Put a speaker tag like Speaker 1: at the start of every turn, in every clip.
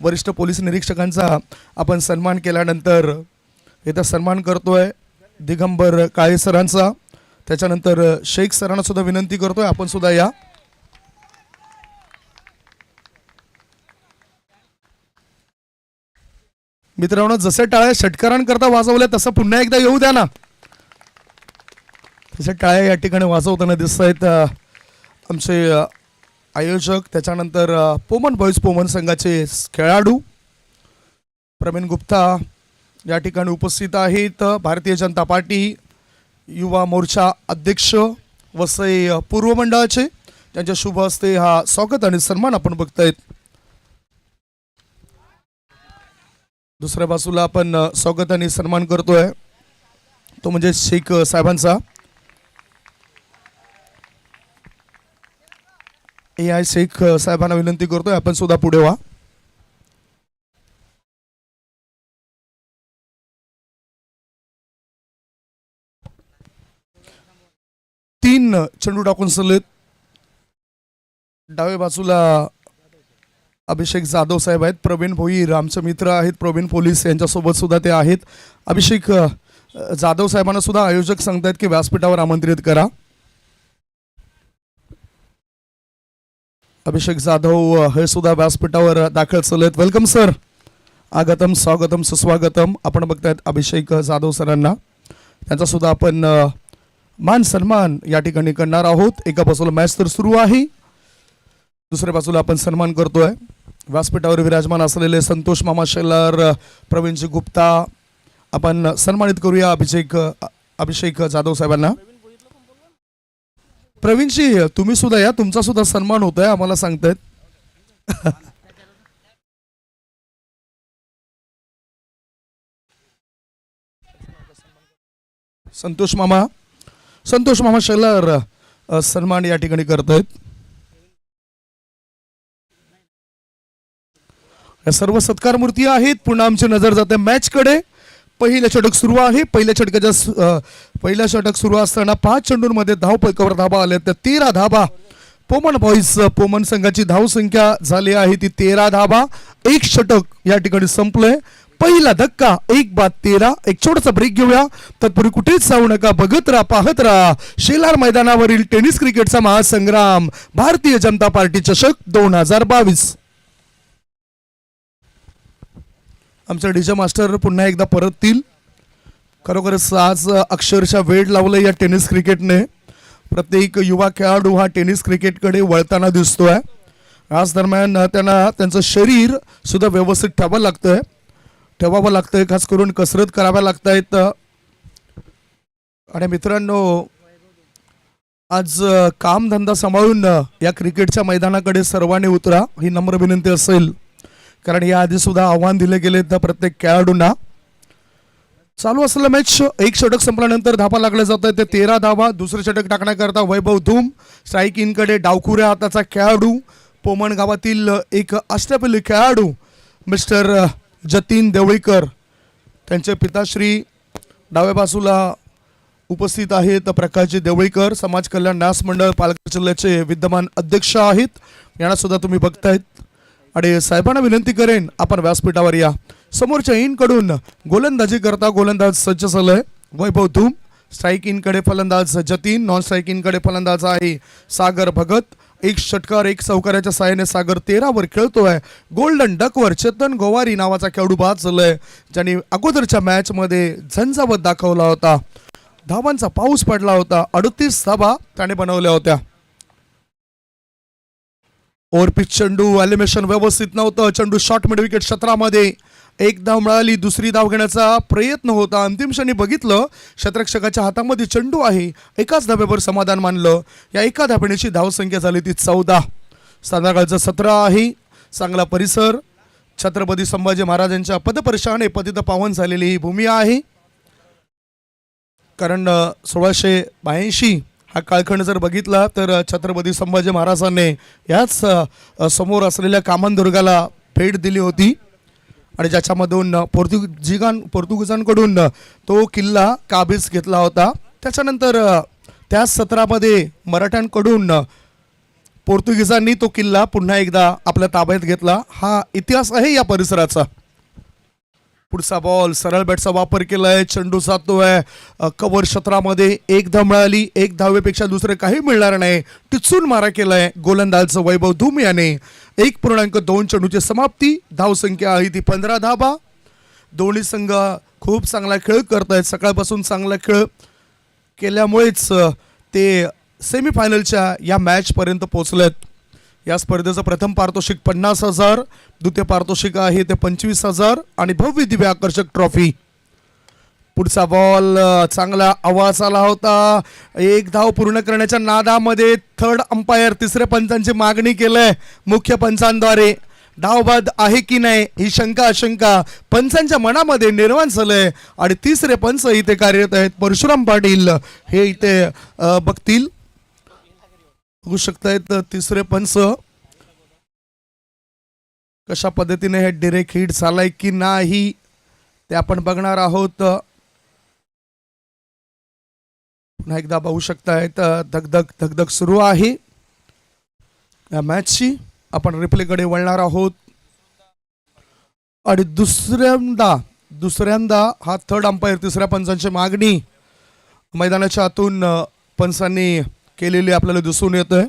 Speaker 1: वरिष्ठ पोलीस निरीक्षकांचा आपण सन्मान केल्यानंतर इथं सन्मान करतोय दिगंबर काळे सरांचा। त्याच्यानंतर शेख सरांना सुद्धा विनंती करतोय आपण सुद्धा या। मित्रांनो, जसे टाळ्या षटकारांकरता वाजवल्या तसं पुन्हा एकदा येऊ द्या ना। तसे टाळ्या या ठिकाणी वाजवताना दिसत आहेत आमचे आयोजक, त्याच्यानंतर पोमन बॉईज पोमन संघाचे खेळाडू प्रवीण गुप्ता या ठिकाणी उपस्थित आहेत। भारतीय जनता पार्टी युवा मोर्चा अध्यक्ष वसई पूर्व मंडळाचे, त्यांच्या शुभ हस्ते हा स्वागत आणि सन्मान आपण बघतायत। दुसऱ्या बाजूला आपण स्वागत आणि सन्मान करतोय तो म्हणजे शेख साहेबांचा। AI शेख साहेबांना विनंती करतोय आपण सुद्धा पुढे व्हा। तीन चेंडू टाकून सलत डाव्या बाजूला अभिषेक जाधव साहेब आहेत। प्रवीण भोईर आमचे मित्र आहेत, प्रवीण पोलीस यांच्यासोबत सुद्धा ते आहेत। अभिषेक जाधव साहेबांना सुद्धा आयोजक सांगतायत की व्यासपीठावर आमंत्रित करा। अभिषेक जाधव हे सुद्धा व्यासपीठावर दाखल झालेत। वेलकम सर, आगतम स्वागतम सुस्वागतम। आपण बघतायत अभिषेक जाधव सरांना, त्यांचा सुद्धा आपण मान सन्मान या ठिकाणी करणार आहोत। एका बाजूला मॅच तर सुरू आहे, दुसऱ्या बाजूला आपण सन्मान करतोय व्यासपीठावर विराजमान असलेले संतोष मामा शेलार, प्रवीणजी गुप्ता आपण सन्मानित करूया अभिषेक जाधव साहेबांना। प्रवीणजी तुम्ही सुद्धा या, तुमचा सुद्धा सन्मान होतोय आम्हाला सांगतायत। संतोष मामा शेलार सन्मान या ठिकाणी करतायत। या सर्व सत्कार मूर्ती आहेत। पुन्हा आमची नजर जाते मॅच कडे। पहिलं षटक सुरू आहे। पहिल्या षटक सुरू असताना 5 चेंडूंमध्ये धावपैकावर धाबा आल्या त्या 13 धाबा पोमन बॉईज पोमन संघाची धावसंख्या झाली आहे ती 13 धाबा। एक षटक या ठिकाणी संपलंय। पहिला धक्का 1-13। एक छोटासा ब्रेक घेऊया, तत्पूर्वी कुठेच जाऊ नका, बघत राहा पाहत राहा शेलार मैदानावरील टेनिस क्रिकेटचा महासंग्राम भारतीय जनता पार्टी चषक 2022। आमचे डीजे मास्टर पुन्हा एकदा परततील। खरोखरच आज अक्षरशः वेळ लावलं या टेनिस क्रिकेटने। प्रत्येक युवा खेळाडू हा टेनिस क्रिकेटकडे वळताना दिसतोय। आज दरम्यान त्यांना त्यांचं शरीर सुद्धा व्यवस्थित ठेवावं लागतंय, खास करून कसरत कराव्या लागतायत। आणि मित्रांनो, आज कामधंदा सांभाळून या क्रिकेटच्या मैदानाकडे सर्वांनी उतरा ही नम्र विनंती असेल, कारण याआधी सुद्धा आव्हान दिले गेले तर प्रत्येक खेळाडूंना। चालू असलेला मॅच एक षटक संपल्यानंतर धाबा लागले जात आहे ते 13 धाबा। दुसरे षटक टाकण्याकरता वैभव धूम स्ट्राईक इनकडे डावखुऱ्या हाताचा खेळाडू पोमण गावातील एक अष्टपैलू खेळाडू मिस्टर जतीन देवळीकर, त्यांचे पिताश्री डाव्या बाजूला उपस्थित आहेत प्रकाशजी देवळीकर, समाज कल्याण न्यास मंडळ पालघर जिल्ह्याचे विद्यमान अध्यक्ष आहेत। यांना सुद्धा तुम्ही बघतायत आणि साहेबांना विनंती करेन आपण व्यासपीठावर या। समोरच्या इनकडून गोलंदाजी करता गोलंदाज सज्ज झालंय वैभव धूम। स्ट्राईक इनकडे फलंदाज जतीन, नॉन स्ट्राईक इनकडे फलंदाज आहे सागर भगत। एक षटकार एक चौकाराच्या साहाय्याने सागर 13 वर खेळतोय। गोल्डन डकवर चेतन गोवारी नावाचा खेळाडू बाद झालाय, ज्यांनी अगोदरच्या मॅच मध्ये झंझावत दाखवला होता। धावांचा पाऊस पडला होता, 38 धावा त्याने बनवल्या होत्या। ओव्हरपिच चेंडू, एलिमिनेशन व्यवस्थित नव्हतं। चेंडू शॉर्ट मिड विकेट क्षेत्रामध्ये एक धाव मिळाली, दुसरी धाव घेण्याचा प्रयत्न होता। अंतिम क्षणी बघितलं क्षेत्ररक्षकाच्या हातामध्ये चेंडू आहे, एकाच धाब्यावर समाधान मानलं। या एका धाब्याची धावसंख्या झाली ती 14। संध्याकाळचं 17 आहे। चांगला परिसर, छत्रपती संभाजी महाराजांच्या पदपर्शाने पतित पावन झालेली ही भूमी आहे। कारण 1682 हा कालखंड जर बघितला तर छत्रपती संभाजी महाराजांनी याच समोर असलेल्या कामनदुर्गाला भेट दिली होती आणि ज्याच्यामधून पोर्तुगीजांकडून तो किल्ला काबीज घेतला होता। त्याच्यानंतर त्या सत्रामध्ये मराठ्यांकडून पोर्तुगीजांनी तो किल्ला पुन्हा एकदा आपल्या ताब्यात घेतला. हा इतिहास आहे या परिसराचा. पुढचा बॉल सरळ बॅटचा वापर केलाय. चेंडू जातोय कव्हर क्षेत्रामध्ये. एक धाव मिळाली. एक धावेपेक्षा दुसरे काही मिळणार नाही. टिचून मारा केलाय गोलंदाज वैभव धूम याने. 1.2 चेंडूची समाप्ती. धावसंख्या आहे ती 15 धावा. दोन्ही संघ खूप चांगला खेळ करतायत. सकाळपासून चांगला खेळ केल्यामुळेच ते सेमीफायनलच्या या मॅच पर्यंत पोहोचलेत. या स्पर्धेचं प्रथम पारितोषिक 50,000, द्वितीय पारितोषिक आहे ते 25,000 आणि भव्य दिव्य आकर्षक ट्रॉफी. पुढचा बॉल चांगला आवाज आला होता. एक धाव पूर्ण करण्याच्या नादामध्ये थर्ड अंपायर तिसऱ्या पंचांची मागणी केलंय मुख्य पंचांद्वारे. धावबाद आहे की नाही ही शंका आशंका पंचांच्या मनामध्ये निर्माण झालंय आणि तिसरे पंच इथे कार्यरत आहेत. परशुराम पाटील हे इथे बघतील. बघू शकतायत तिसरे पंच कशा पद्धतीने हे डिरेक्ट हिट झालाय की नाही ते आपण बघणार आहोत. पुन्हा एकदा बघू शकतायत धगधग धगधग सुरू आहे या मॅचची. आपण रिप्लेकडे वळणार आहोत आणि दुसऱ्यांदा हा थर्ड अंपायर तिसऱ्या पंचांची मागणी मैदानाच्या आतून पंचांनी केलेली आपल्याला दिसून येतोय.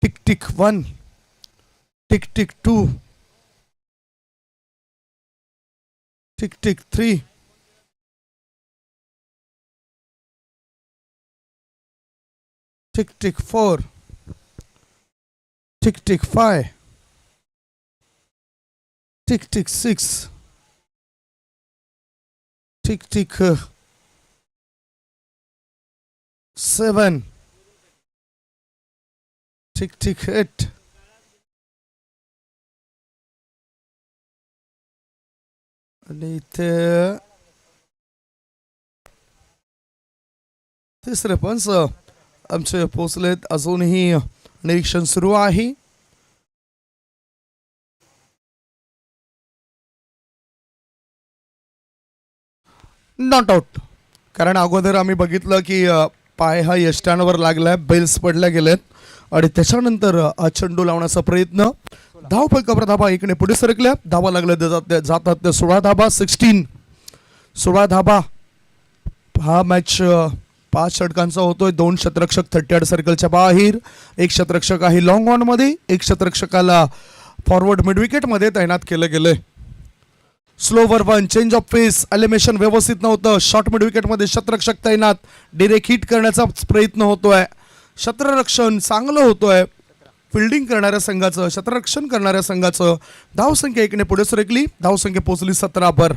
Speaker 1: Tick tick 1, tick tick 2, tick tick 3, tick tick 4, tick tick 5, tick tick 6, tick tick 7, tick tick 8, आणि इथे तिसरे पंच आमचे पोचलेत. अजूनही निरीक्षण सुरू आहे. Not out. कारण अगोदर आम्ही बघितलं की पाय हा यष्ट्यांवर लागलाय. बेल्स पडल्या गेलेत आणि त्याच्यानंतर चेंडू लावण्याचा प्रयत्न. धावपैकी धाबा एकने पुढे सरकल्या. धावा लागल्या जातात त्या 16 धाबा. 16 धाबा. हा मॅच 5 षटकांचा होतोय. 2 शतरक्षक 38 सर्कलच्या बाहेर. 1 शतरक्षक आहे लॉंग ऑन मध्ये. 1 शतरक्षकाला फॉरवर्ड मिड विकेट मध्ये तैनात केलं गेलंय. Slower 1 change of face. Elimination व्यवस्थित नव्हतं. शॉर्ट मिड विकेट मध्ये शतरक्षक तैनात. डिरेक्ट हिट करण्याचा प्रयत्न होतोय. क्षेत्ररक्षण चांगलं होतोय फिल्डिंग करणाऱ्या संघाचं. क्षेत्ररक्षण करणाऱ्या संघाचं. धावसंख्या 1ने पुढे सरकली. धावसंख्या पोहोचली 17 वर.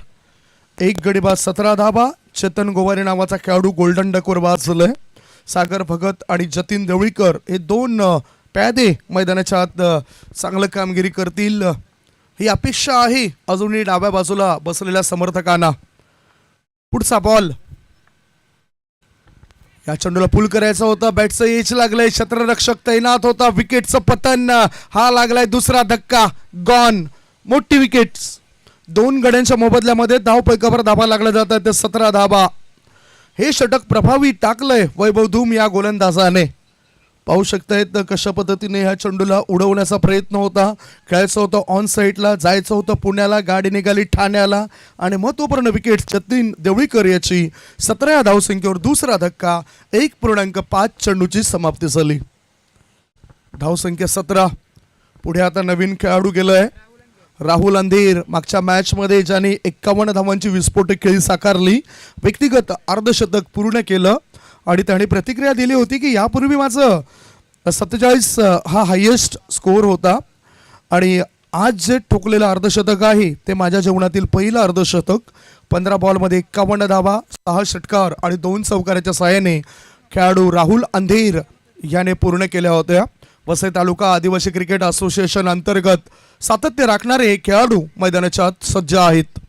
Speaker 1: 1 गडी बाद 17 धाबा. चेतन गोवारे नावाचा खेळाडू गोल्डन डकवर बाद झालाय. सागर भगत आणि जतीन देवळीकर हे 2 प्यादे मैदानाच्या आत चांगलं कामगिरी करतील ही अपेक्षा आहे अजूनही डाव्या बाजूला बसलेल्या समर्थकांना. पुढचा बॉल. या चेंडूला पुल करायचा होता. बॅटचं एज लागलंय. क्षेत्ररक्षक तैनात होता. विकेटचं पतन. हा लागलाय दुसरा धक्का. गॉन. मोठी विकेट्स. 2 गड्यांच्या मोबदल्यामध्ये धावपैकावर धाबा लागला जातात ते 17 धाबा. हे षटक प्रभावी टाकलंय वैभव धूम या गोलंदाजाने. पाहू शकतायत कशा पद्धतीने ह्या चेंडूला उडवण्याचा प्रयत्न होता. खेळायचं होतं ऑन साईडला. जायचं होतं पुण्याला. गाडी निघाली ठाण्याला आणि महत्वपूर्ण विकेट जतीन देवळीकर याची 17 धावसंख्येवर दुसरा धक्का. 1.5 चेंडूची समाप्ती झाली. धावसंख्या 17. पुढे आता नवीन खेळाडू गेलाय राहुल अंधेर. मागच्या मॅचमध्ये ज्याने 51 धावांची विस्फोटक खेळी साकारली. व्यक्तिगत अर्धशतक पूर्ण केलं आणि त्याने प्रतिक्रिया दिली होती की यापूर्वी माझं 47 हा हायेस्ट स्कोअर होता आणि आज जे ठोकलेलं अर्धशतक आहे ते माझ्या जीवनातील पहिलं अर्धशतक. 15 बॉलमध्ये 51 धावा, 6 षटकार आणि 2 चौकाराच्या साहाय्याने खेळाडू राहुल अंधेर याने पूर्ण केल्या होत्या. वसई तालुका आदिवासी क्रिकेट असोसिएशन अंतर्गत सातत्य राखणारे खेळाडू मैदानाच्या आत सज्ज आहेत.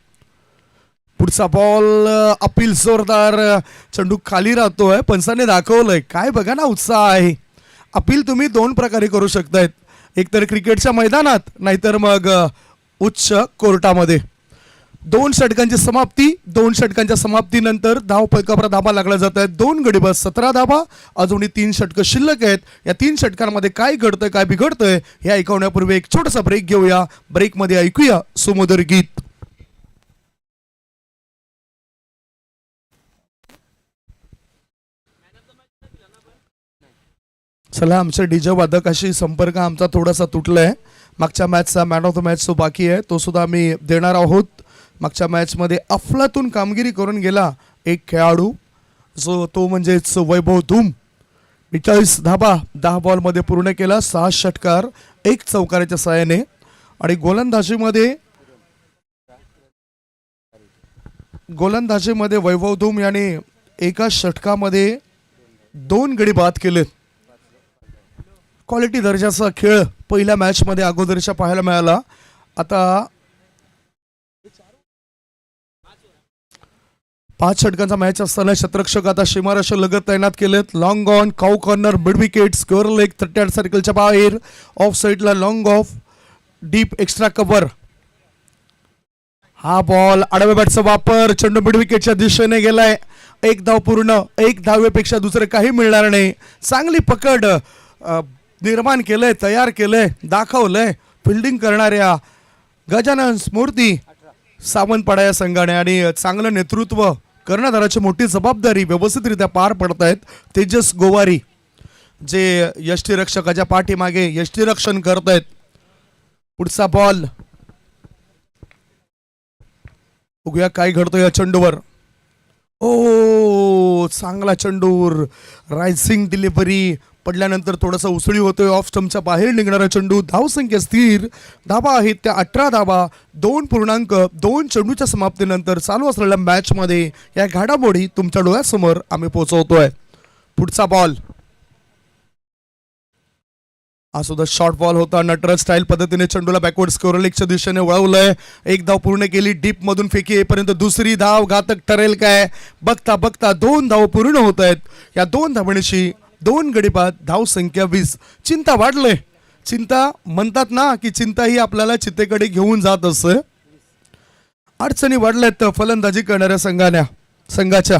Speaker 1: पुढचा बॉल. अपील जोरदार. चेंडू खाली राहतोय. पंचाने दाखवलंय काय बघा ना उत्साह आहे. अपील तुम्ही 2 प्रकारे करू शकतायत. एकतर क्रिकेटच्या मैदानात नाहीतर मग उच्च कोर्टामध्ये. दोन षटकांची समाप्ती. दोन षटकांच्या समाप्तीनंतर धाव फलकावर धाबा लागला जात आहे. 2 गडी बाद 17 धाबा. अजूनही 3 षटकं शिल्लक आहेत. या 3 षटकांमध्ये काय घडतंय काय बिघडतंय हे ऐकवण्यापूर्वी एक छोटासा ब्रेक घेऊया. ब्रेकमध्ये ऐकूया सुमधुर गीत. चला, आमच्या डीजे वादकाशी संपर्क आमचा थोडासा तुटलाय. मागच्या मॅचचा मॅन ऑफ द मॅच जो बाकी आहे तो सुद्धा आम्ही देणार आहोत. मागच्या मॅचमध्ये अफलातून कामगिरी करून गेला एक खेळाडू, जो तो म्हणजेच वैभव धूम. 42 धाबा 10 बॉलमध्ये पूर्ण केला. 6 षटकार 1 चौकाराच्या साहाय्याने. आणि गोलंदाजीमध्ये वैभव धूम याने एका षटकामध्ये 2 गडी बाद केलेत. क्वालिटी दर्जाचा खेळ पहिल्या मॅचमध्ये अगोदरच्या पाहायला मिळाला. आता 5 षटकांचा मॅच असताना शतरक्षक आता सीमारेषा लगत तैनात केलेत. Long on, cow corner, mid wicket, square leg, 38 सर्कलच्या बाहेर, ऑफ साईडला long of, deep extra cover. हा बॉल आडव्या बॅटचा वापर, चेंडू मिड विकेटच्या दिशेने गेलाय. 1 धाव पूर्ण. 1 धावेपेक्षा दुसरं काही मिळणार नाही. चांगली पकड निर्माण केलंय, तयार केलंय, दाखवलंय फिल्डिंग करणाऱ्या गजानन स्मृती सावंतपाडा या संघाने. आणि चांगलं नेतृत्व, कर्णधाराची मोठी जबाबदारी व्यवस्थितरित्या पार पडतायत तेजस गोवारी, जे यष्टीरक्षकाच्या पाठीमागे यष्टीरक्षण करतायत. पुढचा बॉल बघूया काय घडतो या चेंडूवर. ओ, चांगला चेंडूर, रायझिंग डिलिव्हरी पडल्यानंतर थोडासा उसळी होतोय. ऑफ स्टंपच्या बाहेर निघणारा चेंडू. धावसंख्या स्थिर. धाबा आहेत त्या 18 धाबा. 2.2 चेंडूच्या समाप्तीनंतर चालू असलेल्या मॅचमध्ये या घडामोडी तुमच्या डोळ्यासमोर आम्ही पोहोचवतोय. पुढचा बॉल हा सुद्धा शॉर्ट बॉल होता. नटराज स्टाईल पद्धतीने चेंडूला बॅकवर्ड स्कोअर लेगच्या दिशेने वळवलंय. 1 धाव पूर्ण केली. डीप मधून फेकी येईपर्यंत दुसरी धाव घातक ठरेल काय? बघता बघता 2 धाव पूर्ण होत आहेत. या 2 धावणीशी 2 गडी बाद, धाव संख्या 20. चिंता वाढले. चिंता म्हणतात ना की चिंता ही आपल्याला चितेकडे घेऊन जात असते. अडचणी वाढल्यात फलंदाजी करणाऱ्या संघाच्या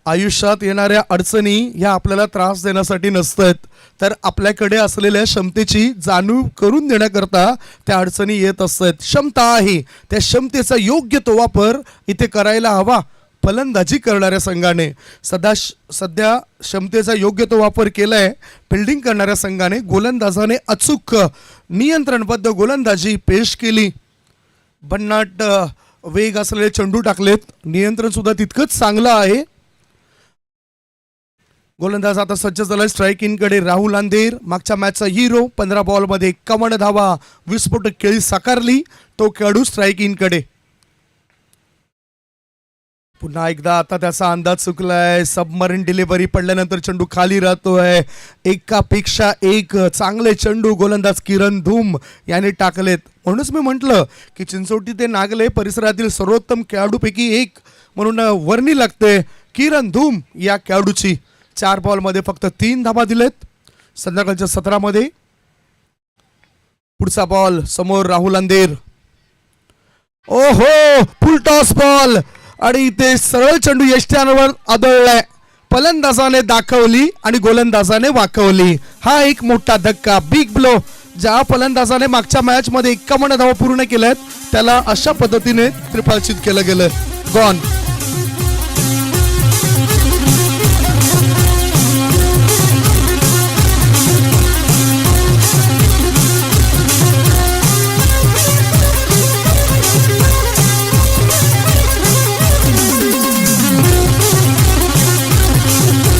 Speaker 1: आयुष्यात. येणाऱ्या अडचणी ह्या आपल्याला त्रास देण्यासाठी नसतात, तर आपल्याकडे असलेल्या क्षमतेची जाणीव करून देण्याकरता त्या अडचणी येत असतात. क्षमता आहे, त्या क्षमतेचा योग्य तो वापर इथे करायला हवा फलंदाजी करणाऱ्या संघाने. सध्या क्षमतेचा योग्य तो वापर केलाय फिल्डिंग करणाऱ्या संघाने. गोलंदाजाने अचूक नियंत्रणबद्ध गोलंदाजी पेश केली. भन्नाट वेग असलेले चेंडू टाकलेत. नियंत्रण सुद्धा तितकंच चांगलं आहे. गोलंदाज आता सज्ज झालाय स्ट्राईक इनकडे. राहुल अंधेर, मागच्या मॅचचा हिरो. 15 बॉलमध्ये 51 धावा, विस्फोटक खेळी साकारली तो खेळाडू स्ट्राईक इनकडे. पुन्हा एकदा आता त्याचा अंदाज चुकलाय. सबमरीन डिलिव्हरी पडल्यानंतर चेंडू खाली राहतोय. एकापेक्षा एक चांगले चेंडू गोलंदाज किरण धूम याने टाकलेत. म्हणूनच मी म्हटलं की चिंचोटी ते नागले परिसरातील सर्वोत्तम खेळाडूपैकी एक म्हणून वर्णी लागते किरण धूम या खेळाडूची. 4 बॉलमध्ये फक्त 3 धावा दिलेत संध्याकाळच्या 17 मध्ये. पुढचा बॉल समोर राहुल अंधेर. ओहो, फुल टॉस बॉल आणि ते सरळ चेंडू यष्ट्यांवर आदळलाय. फलंदाजाने दाखवली आणि गोलंदाजाने वाकवली. हा एक मोठा धक्का, बिग ब्लो. ज्या फलंदाजाने मागच्या मॅच मध्ये 51 धावा पूर्ण केल्यात त्याला अशा पद्धतीने त्रिफळाचित केलं गेलं. गॉन.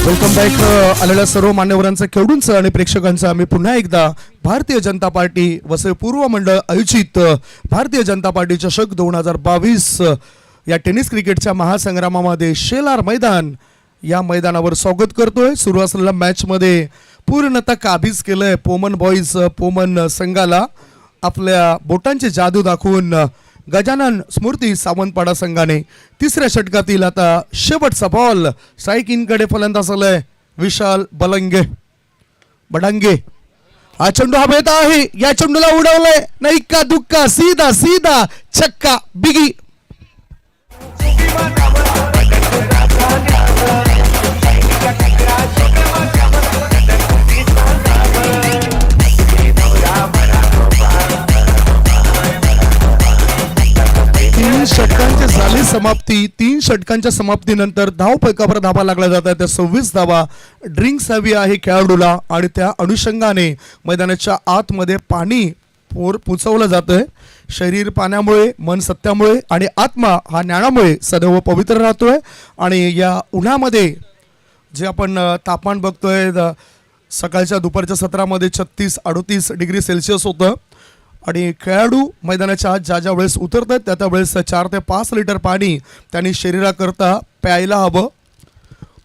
Speaker 1: वेलकम बॅक आलेल्या सर्व मान्यवरांचं, खेळाडूंचं आणि प्रेक्षकांचं आम्ही पुन्हा एकदा भारतीय जनता पार्टी वसई पूर्व मंडळ आयोजित भारतीय जनता पार्टी चषक 2022 या टेनिस क्रिकेटच्या महासंग्रामामध्ये शेलार मैदान या मैदानावर स्वागत करतोय. सुरू असलेल्या मॅचमध्ये पूर्णतः काबीज केलंय पोमन बॉईज. पोमन संघाला आपल्या बोटांची जादू दाखवून गजानन स्मृती सावंतपाडा संघाने. तिसऱ्या षटकातील आता शेवटचा बॉल. स्ट्राईक इनकडे फलंदाज आलाय विशाल बडांगे. हा चेंडू हवेत आहे. या चेंडूला उडवलंय. नाही का दुक्का, सीधा सीधा छक्का, बिगी. तीन षटकांची झाली समाप्ती. 3 षटकांच्या समाप्तीनंतर धाव फलकावर धाबा लागला जात आहे. त्या 26 धाबा ड्रिंक्स हवी आहे खेळाडूला आणि त्या अनुषंगाने मैदानाच्या आतमध्ये पाणी पुचवलं जातंय. शरीर पाण्यामुळे, मन सत्यामुळे आणि आत्मा हा ज्ञानामुळे सदैव पवित्र राहतोय. आणि या उन्हामध्ये जे आपण तापमान बघतोय, सकाळच्या दुपारच्या सत्रामध्ये 36-38 डिग्री सेल्सिअस होतं. आणि खेळाडू मैदानाच्या आत ज्या वेळेस उतरतात त्या वेळेस 4 ते 5 लिटर पाणी त्यांनी शरीराकरता प्यायला हवं.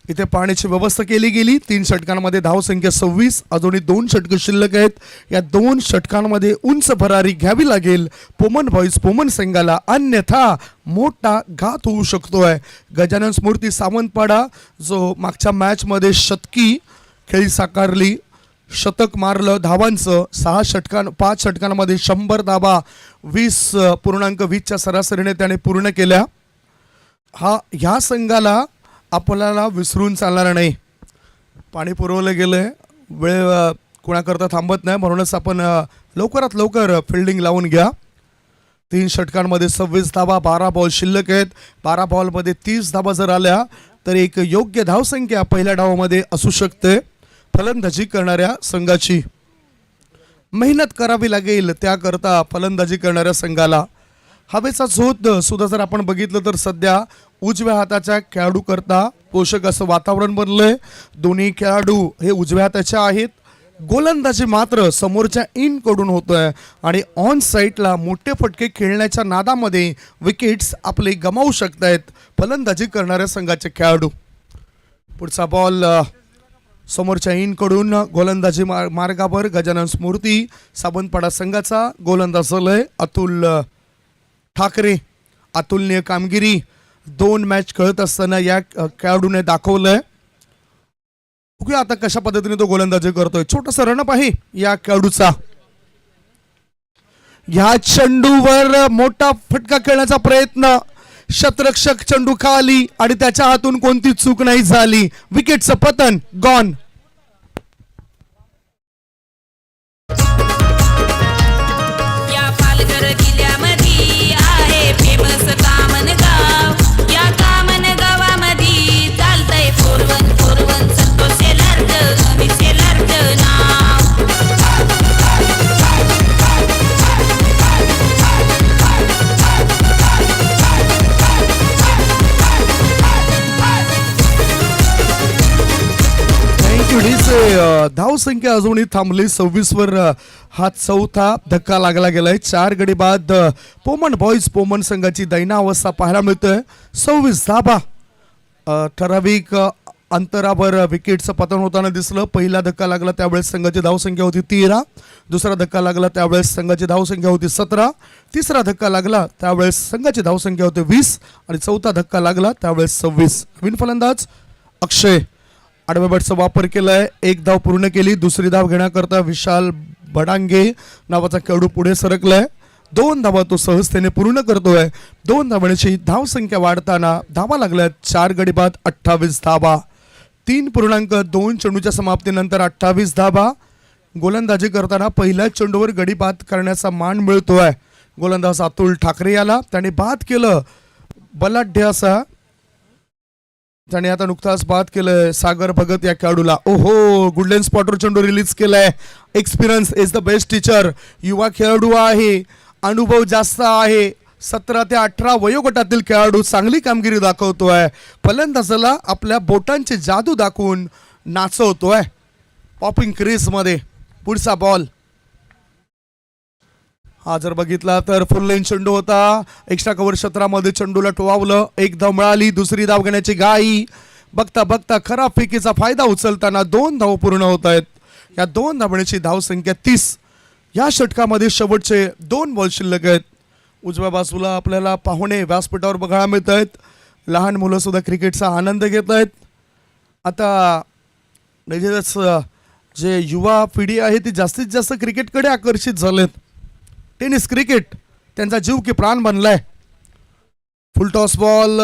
Speaker 1: इथे पाण्याची व्यवस्था केली गेली. 3 षटकांमध्ये धावसंख्या 26, अजूनही 2 षटकं शिल्लक आहेत. या 2 षटकांमध्ये उंच भरारी घ्यावी लागेल पोमन बॉईज पोमन संघाला, अन्यथा मोठा घात होऊ शकतोय. गजानन स्मृती सावंतपाडा जो मागच्या मॅचमध्ये शतकी खेळी साकारली, शतक मारलं धावांचं, 5 षटकांमध्ये 100 धावा 20.20च्या सरासरीने त्याने पूर्ण केल्या. ह्या संघाला आपल्याला विसरून चालणार नाही. पाणी पुरवलं गेलंय, वेळ कोणाकरता थांबत नाही, म्हणूनच आपण लवकरात लवकर फिल्डिंग लावून घ्या. 3 षटकांमध्ये 26 धावा, 12 बॉल शिल्लक आहेत. 12 बॉलमध्ये 30 धावा जर आल्या तर एक योग्य धावसंख्या पहिल्या डावामध्ये असू शकते. फलंदाजी करणाऱ्या संघाची मेहनत करावी लागेल. त्याकरता फलंदाजी करणाऱ्या संघाला हवेचा झोत सुद्धा जर आपण बघितलं तर सध्या उजव्या हाताच्या खेळाडू करता पोषक असं वातावरण बनलंय. दोन्ही खेळाडू हे उजव्या हाताचे आहेत. गोलंदाजी मात्र समोरच्या इन कडून होतोय आणि ऑन साईडला मोठे फटके खेळण्याच्या नादामध्ये विकेट्स आपले गमावू शकतायत फलंदाजी करणाऱ्या संघाचे खेळाडू. पुढचा बॉल समोरच्या इनकडून गोलंदाजी मार्गावर गजानन स्मृती सावंतपाडा संघाचा गोलंदाज झालंय अतुल ठाकरे. अतुलनीय कामगिरी 2 मॅच खेळत असताना या खेळाडूने दाखवलंय. बघूया आता कशा पद्धतीने तो गोलंदाजी करतोय. छोटासा रनअप आहे या खेळाडूचा. या चेंडूवर मोठा फटका खेळण्याचा प्रयत्न, शतरक्षक चेंडू खाली आणि त्याच्या हातून कोणती चूक नाही झाली. विकेटचं पतन, गॉन.
Speaker 2: या पालघर जिल्ह्यामध्ये आहे फेमस कामन गाव. या कामन गावामध्ये चालतंय 4141 संतोष सेलरचं आणि सेलरचं नाव.
Speaker 1: धावसंख्या अजूनही थांबली 26 वर. हा चौथा धक्का लागला गेलाय. 4 गडी बाद पोमन बॉईज पोमन संघाची दैना अवस्था पाहायला मिळतोय. 26 धाबा. ठराविक अंतरावर विकेटचं पतन होताना दिसलं. पहिला धक्का लागला त्यावेळेस संघाची धावसंख्या होती 13. दुसरा धक्का लागला त्यावेळेस संघाची धावसंख्या होती 17. तिसरा धक्का लागला त्यावेळेस संघाची धावसंख्या होती 20 आणि चौथा धक्का लागला त्यावेळेस 26. नवीन फलंदाज अक्षय आडव्या बॅटचा वापर केलाय. 1 धाव पूर्ण केली. दुसरी धाव घेण्याकरता विशाल बडांगे नावाचा खेळाडू पुढे सरकलाय. 2 धावा तो सहजतेने पूर्ण करतोय. 2 धावांची धावसंख्या वाढताना धावा लागल्यात 4 गडी बाद 28 धावा. 3.2 चेंडूच्या समाप्तीनंतर 28 धावा. गोलंदाजी करताना पहिल्या चेंडूवर गडी बाद करण्याचा मान मिळतोय गोलंदाज अतुल ठाकरे याला. त्याने बाद केलं बलाढ्य असा. त्याने आता नुकताच बाद केलंय सागर भगत या खेळाडूला. ओहो, गुडलेन स्पॉटर चेंडू रिलीज केलाय. Experience is the best teacher. युवा खेळाडू आहे, अनुभव जास्त आहे. 17 ते 18 वयोगटातील खेळाडू चांगली कामगिरी दाखवतोय. फलंदाजाला आपल्या बोटांची जादू दाखवून नाचवतोय पॉपिंग क्रीज मध्ये. पुढचा बॉल हा जर बघितला तर फुल लाईन चेंडू होता. एक्स्ट्रा कव्हर क्षेत्रामध्ये चेंडूला टोवावलं. 1 धाव मिळाली. दुसरी धाव घेण्याची घाई. बघता बघता खराब फेकीचा फायदा उचलताना 2 धाव पूर्ण होत आहेत. या 2 धावण्याची धावसंख्या 30. या षटकामध्ये शेवटचे 2 बॉल शिल्लक आहेत. उजव्या बाजूला आपल्याला पाहुणे व्यासपीठावर बघायला मिळत आहेत. लहान मुलं सुद्धा क्रिकेटचा आनंद घेत आहेत. आता निश्चितच जे युवा पिढी आहे ती जास्तीत जास्त क्रिकेटकडे आकर्षित झालेत. टेनिस क्रिकेट त्यांचा जीव की प्राण बनलाय. फुल टॉस बॉल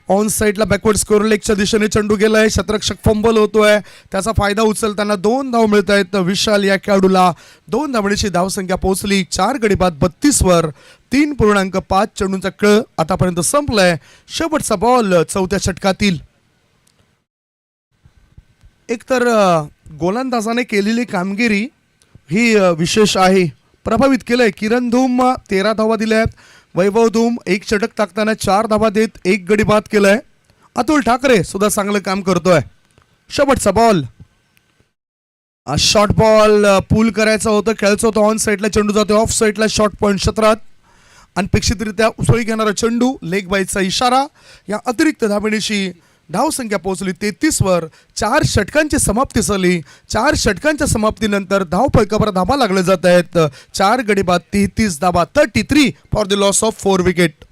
Speaker 1: ऑन साईडला बॅकवर्ड स्कोअर लेगच्या दिशेने चेंडू गेलाय. शतरक्षक फंबल होतोय, त्याचा फायदा उचलताना 2 धाव मिळत आहेत. विशाल या खेळाडूला 2 धावण्याची धावसंख्या पोहोचली. 4 गडी बाद 32 वर 3.5 चेंडूंचा खेळ आतापर्यंत संपलाय. शेवटचा बॉल चौथ्या षटकातील. एकतर गोलंदाजाने केलेली कामगिरी ही विशेष आहे. प्रभावित केलंय. किरण धूम 13 धावा दिल्या आहेत. वैभव धूम 1 षटक टाकताना 4 धावा देत 1 गडी बाद केलाय. अतुल ठाकरे सुद्धा चांगलं काम करतोय. शेवटचा बॉल शॉर्ट बॉल पूल करायचा होतं, खेळायचं होतं. ऑन साईडला चेंडू जातोय, ऑफ साईडला शॉर्ट पॉईंट क्षेत्रात. अनपेक्षितरित्या उसळी घेणारा चेंडू, लेग बाईचा इशारा. या अतिरिक्त धावण्याची धावसंख्या पोहोचली 33 वर. 4 षटकांची समाप्ती झाली. 4 षटकांच्या समाप्तीनंतर धावफलकावर धावा लागले जात आहेत. 4 गडी बाद 33 धावा, 33 for the loss of 4 wicket.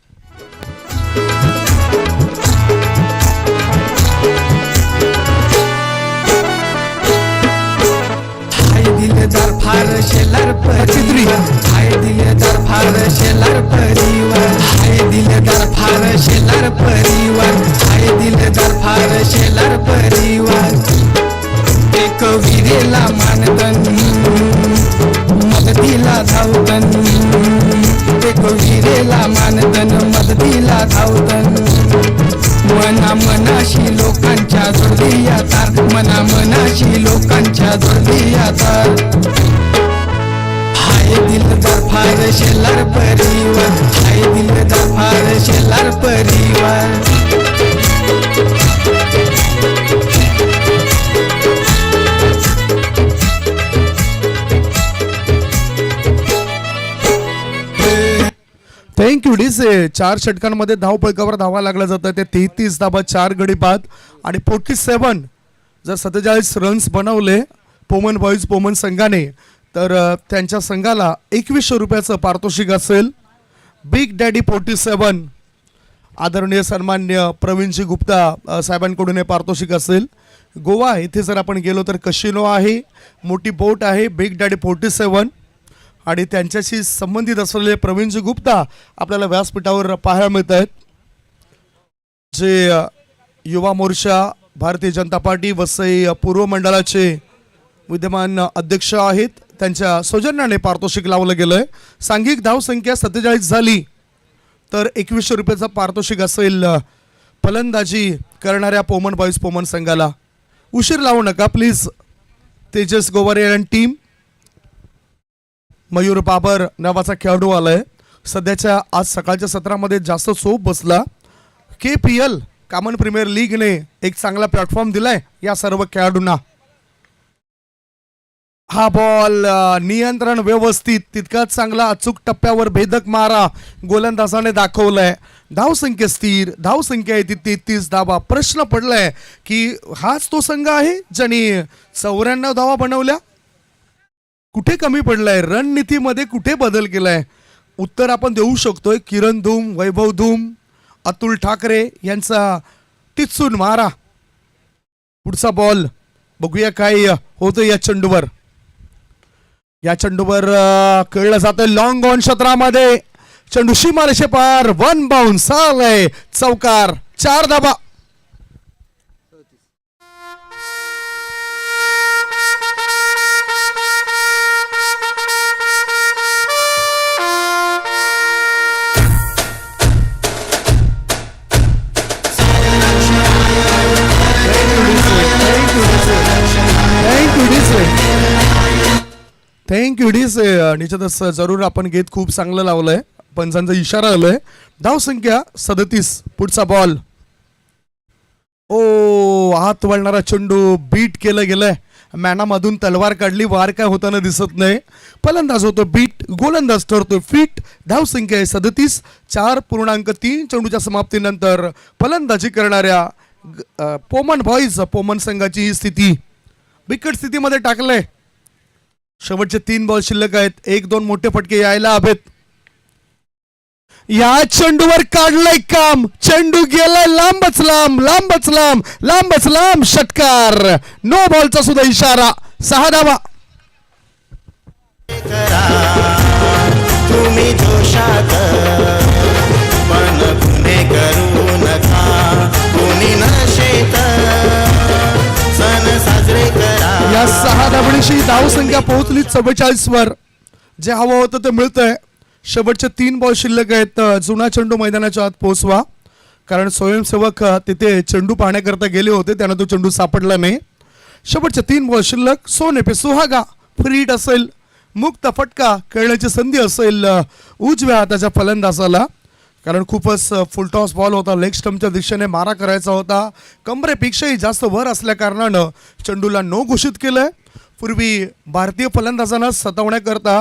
Speaker 3: दिलदार फार शेलार परिवार, हाय दिलदार फार शेलार परिवार, हाय दिलदार फार शेलार परिवार, हाय दिलदार फार शेलार परिवार. एक विरेला मानधन, मदतीला धावतन. एक विरेला मानधन, मदतीला धावतन. मना मनाशी लोकांच्या जोडली तार, मना मनाशी लोकांच्या जोडली तार. हाय दिलदार फार शेलार परिवार, हाय दिलदार फार शेलार परिवार.
Speaker 1: थँक्यू डीसे. 4 षटकांमध्ये धावफलकावर धावा लागल्या जातात. ते 33 धावा, 4 गडी बाद आणि 47. जर 47 रन्स बनवले पोमन बॉईज पोमन संघाने तर त्यांच्या संघाला 2100 रुपयाचं पारितोषिक असेल. बिग डॅडी 47 आदरणीय सन्मान्य प्रवीणजी गुप्ता साहेबांकडून हे पारितोषिक असेल. गोवा इथे जर आपण गेलो तर कशिनो आहे, मोठी बोट आहे. बिग डॅडी 47 आणि त्यांच्याशी संबंधित असलेले प्रवीणजी गुप्ता आपल्याला व्यासपीठावर पाहायला मिळत आहेत, जे युवा मोर्चा भारतीय जनता पार्टी वसई पूर्व मंडळाचे विद्यमान अध्यक्ष आहेत. त्यांच्या सौजन्याने पारितोषिक लावलं गेलंय. सांघिक धावसंख्या 47 झाली तर 2100 रुपयाचं पारितोषिक असेल फलंदाजी करणाऱ्या पोमन बॉईज पोमन संघाला. उशीर लावू नका प्लीज. तेजस गोवारे आणि टीम. मयूर बाबर नावाचा खेळाडू आलाय. सध्याच्या आज सकाळच्या सत्रामध्ये जास्त चोप बसला. KPL कॉमन प्रीमियर लीगने एक चांगला प्लॅटफॉर्म दिलाय या सर्व खेळाडूंना. हा बॉल नियंत्रण व्यवस्थित, तितकाच चांगला अचूक टप्प्यावर भेदक मारा गोलंदाजाने दाखवलाय. धावसंख्या स्थिर, धावसंख्या आहे ती 33 धावा. प्रश्न पडलाय की हाच तो संघ आहे ज्याने 94 धावा बनवल्या. कुठे कमी पडलाय, रणनीतीमध्ये कुठे बदल केलाय? उत्तर आपण देऊ शकतोय. किरण धूम, वैभव धूम, अतुल ठाकरे यांचा टिचून मारा. पुढचा बॉल बघूया काय होतं या चेंडूवर. या चेंडूवर खेळलं जातं लॉंग ऑन क्षेत्रामध्ये. चेंडू सीमारेषे पार, 1 बाउन्स आलाय. चौकार, 4 धावा. थँक्यू डीस. निश्चितच जरूर आपण गीत खूप चांगलं लावलंय. पंचांचा इशारा आलाय. धावसंख्या 37. पुढचा बॉल. ओ, हात वळणारा चेंडू बीट केलं गेलंय. मॅनामधून तलवार काढली, वार काय होताना दिसत नाही. फलंदाज होतो बीट, गोलंदाज ठरतो फिट. धावसंख्या आहे 37. 4.3 चेंडूच्या समाप्तीनंतर फलंदाजी करणाऱ्या पोमन बॉईज पोमन संघाची ही स्थिती बिकट स्थितीमध्ये टाकलंय. शेवटचे 3 बॉल शिल्लक आहेत. 1-2 मोठे फटके यायला हवेत. या चेंडूवर काढलंय काम. चेंडू गेलाय लांबच लांब, लांबच लांब, लांबच लांब. षटकार. नो बॉलचा सुद्धा इशारा. 6 धावा.
Speaker 4: तुम्ही जोशात पण पुणे
Speaker 1: तशी धावसंख्या पोहोचली 44 वर. जे हवं होतं ते मिळतंय. शेवटचे 3 बॉल शिल्लक आहेत. जुना चेंडू मैदानाच्या आत पोहोचवा, कारण स्वयंसेवक तिथे चेंडू पाहण्याकरता गेले होते, त्यांना तो चेंडू सापडला नाही. शेवटचे 3 बॉल शिल्लक. सोने पे सुहागा, फ्री हिट असेल, मुक्त फटका खेळण्याची संधी असेल उजव्या हाताच्या फलंदाजाला, कारण खूपच फुलटॉस बॉल होता. लेग स्टंपच्या दिशेने मारा करायचा होता. कमरेपेक्षाही जास्त वर असल्या कारणानं चेंडूला नो घोषित केलंय. पूर्वी भारतीय फलंदाजांना सतवण्याकरता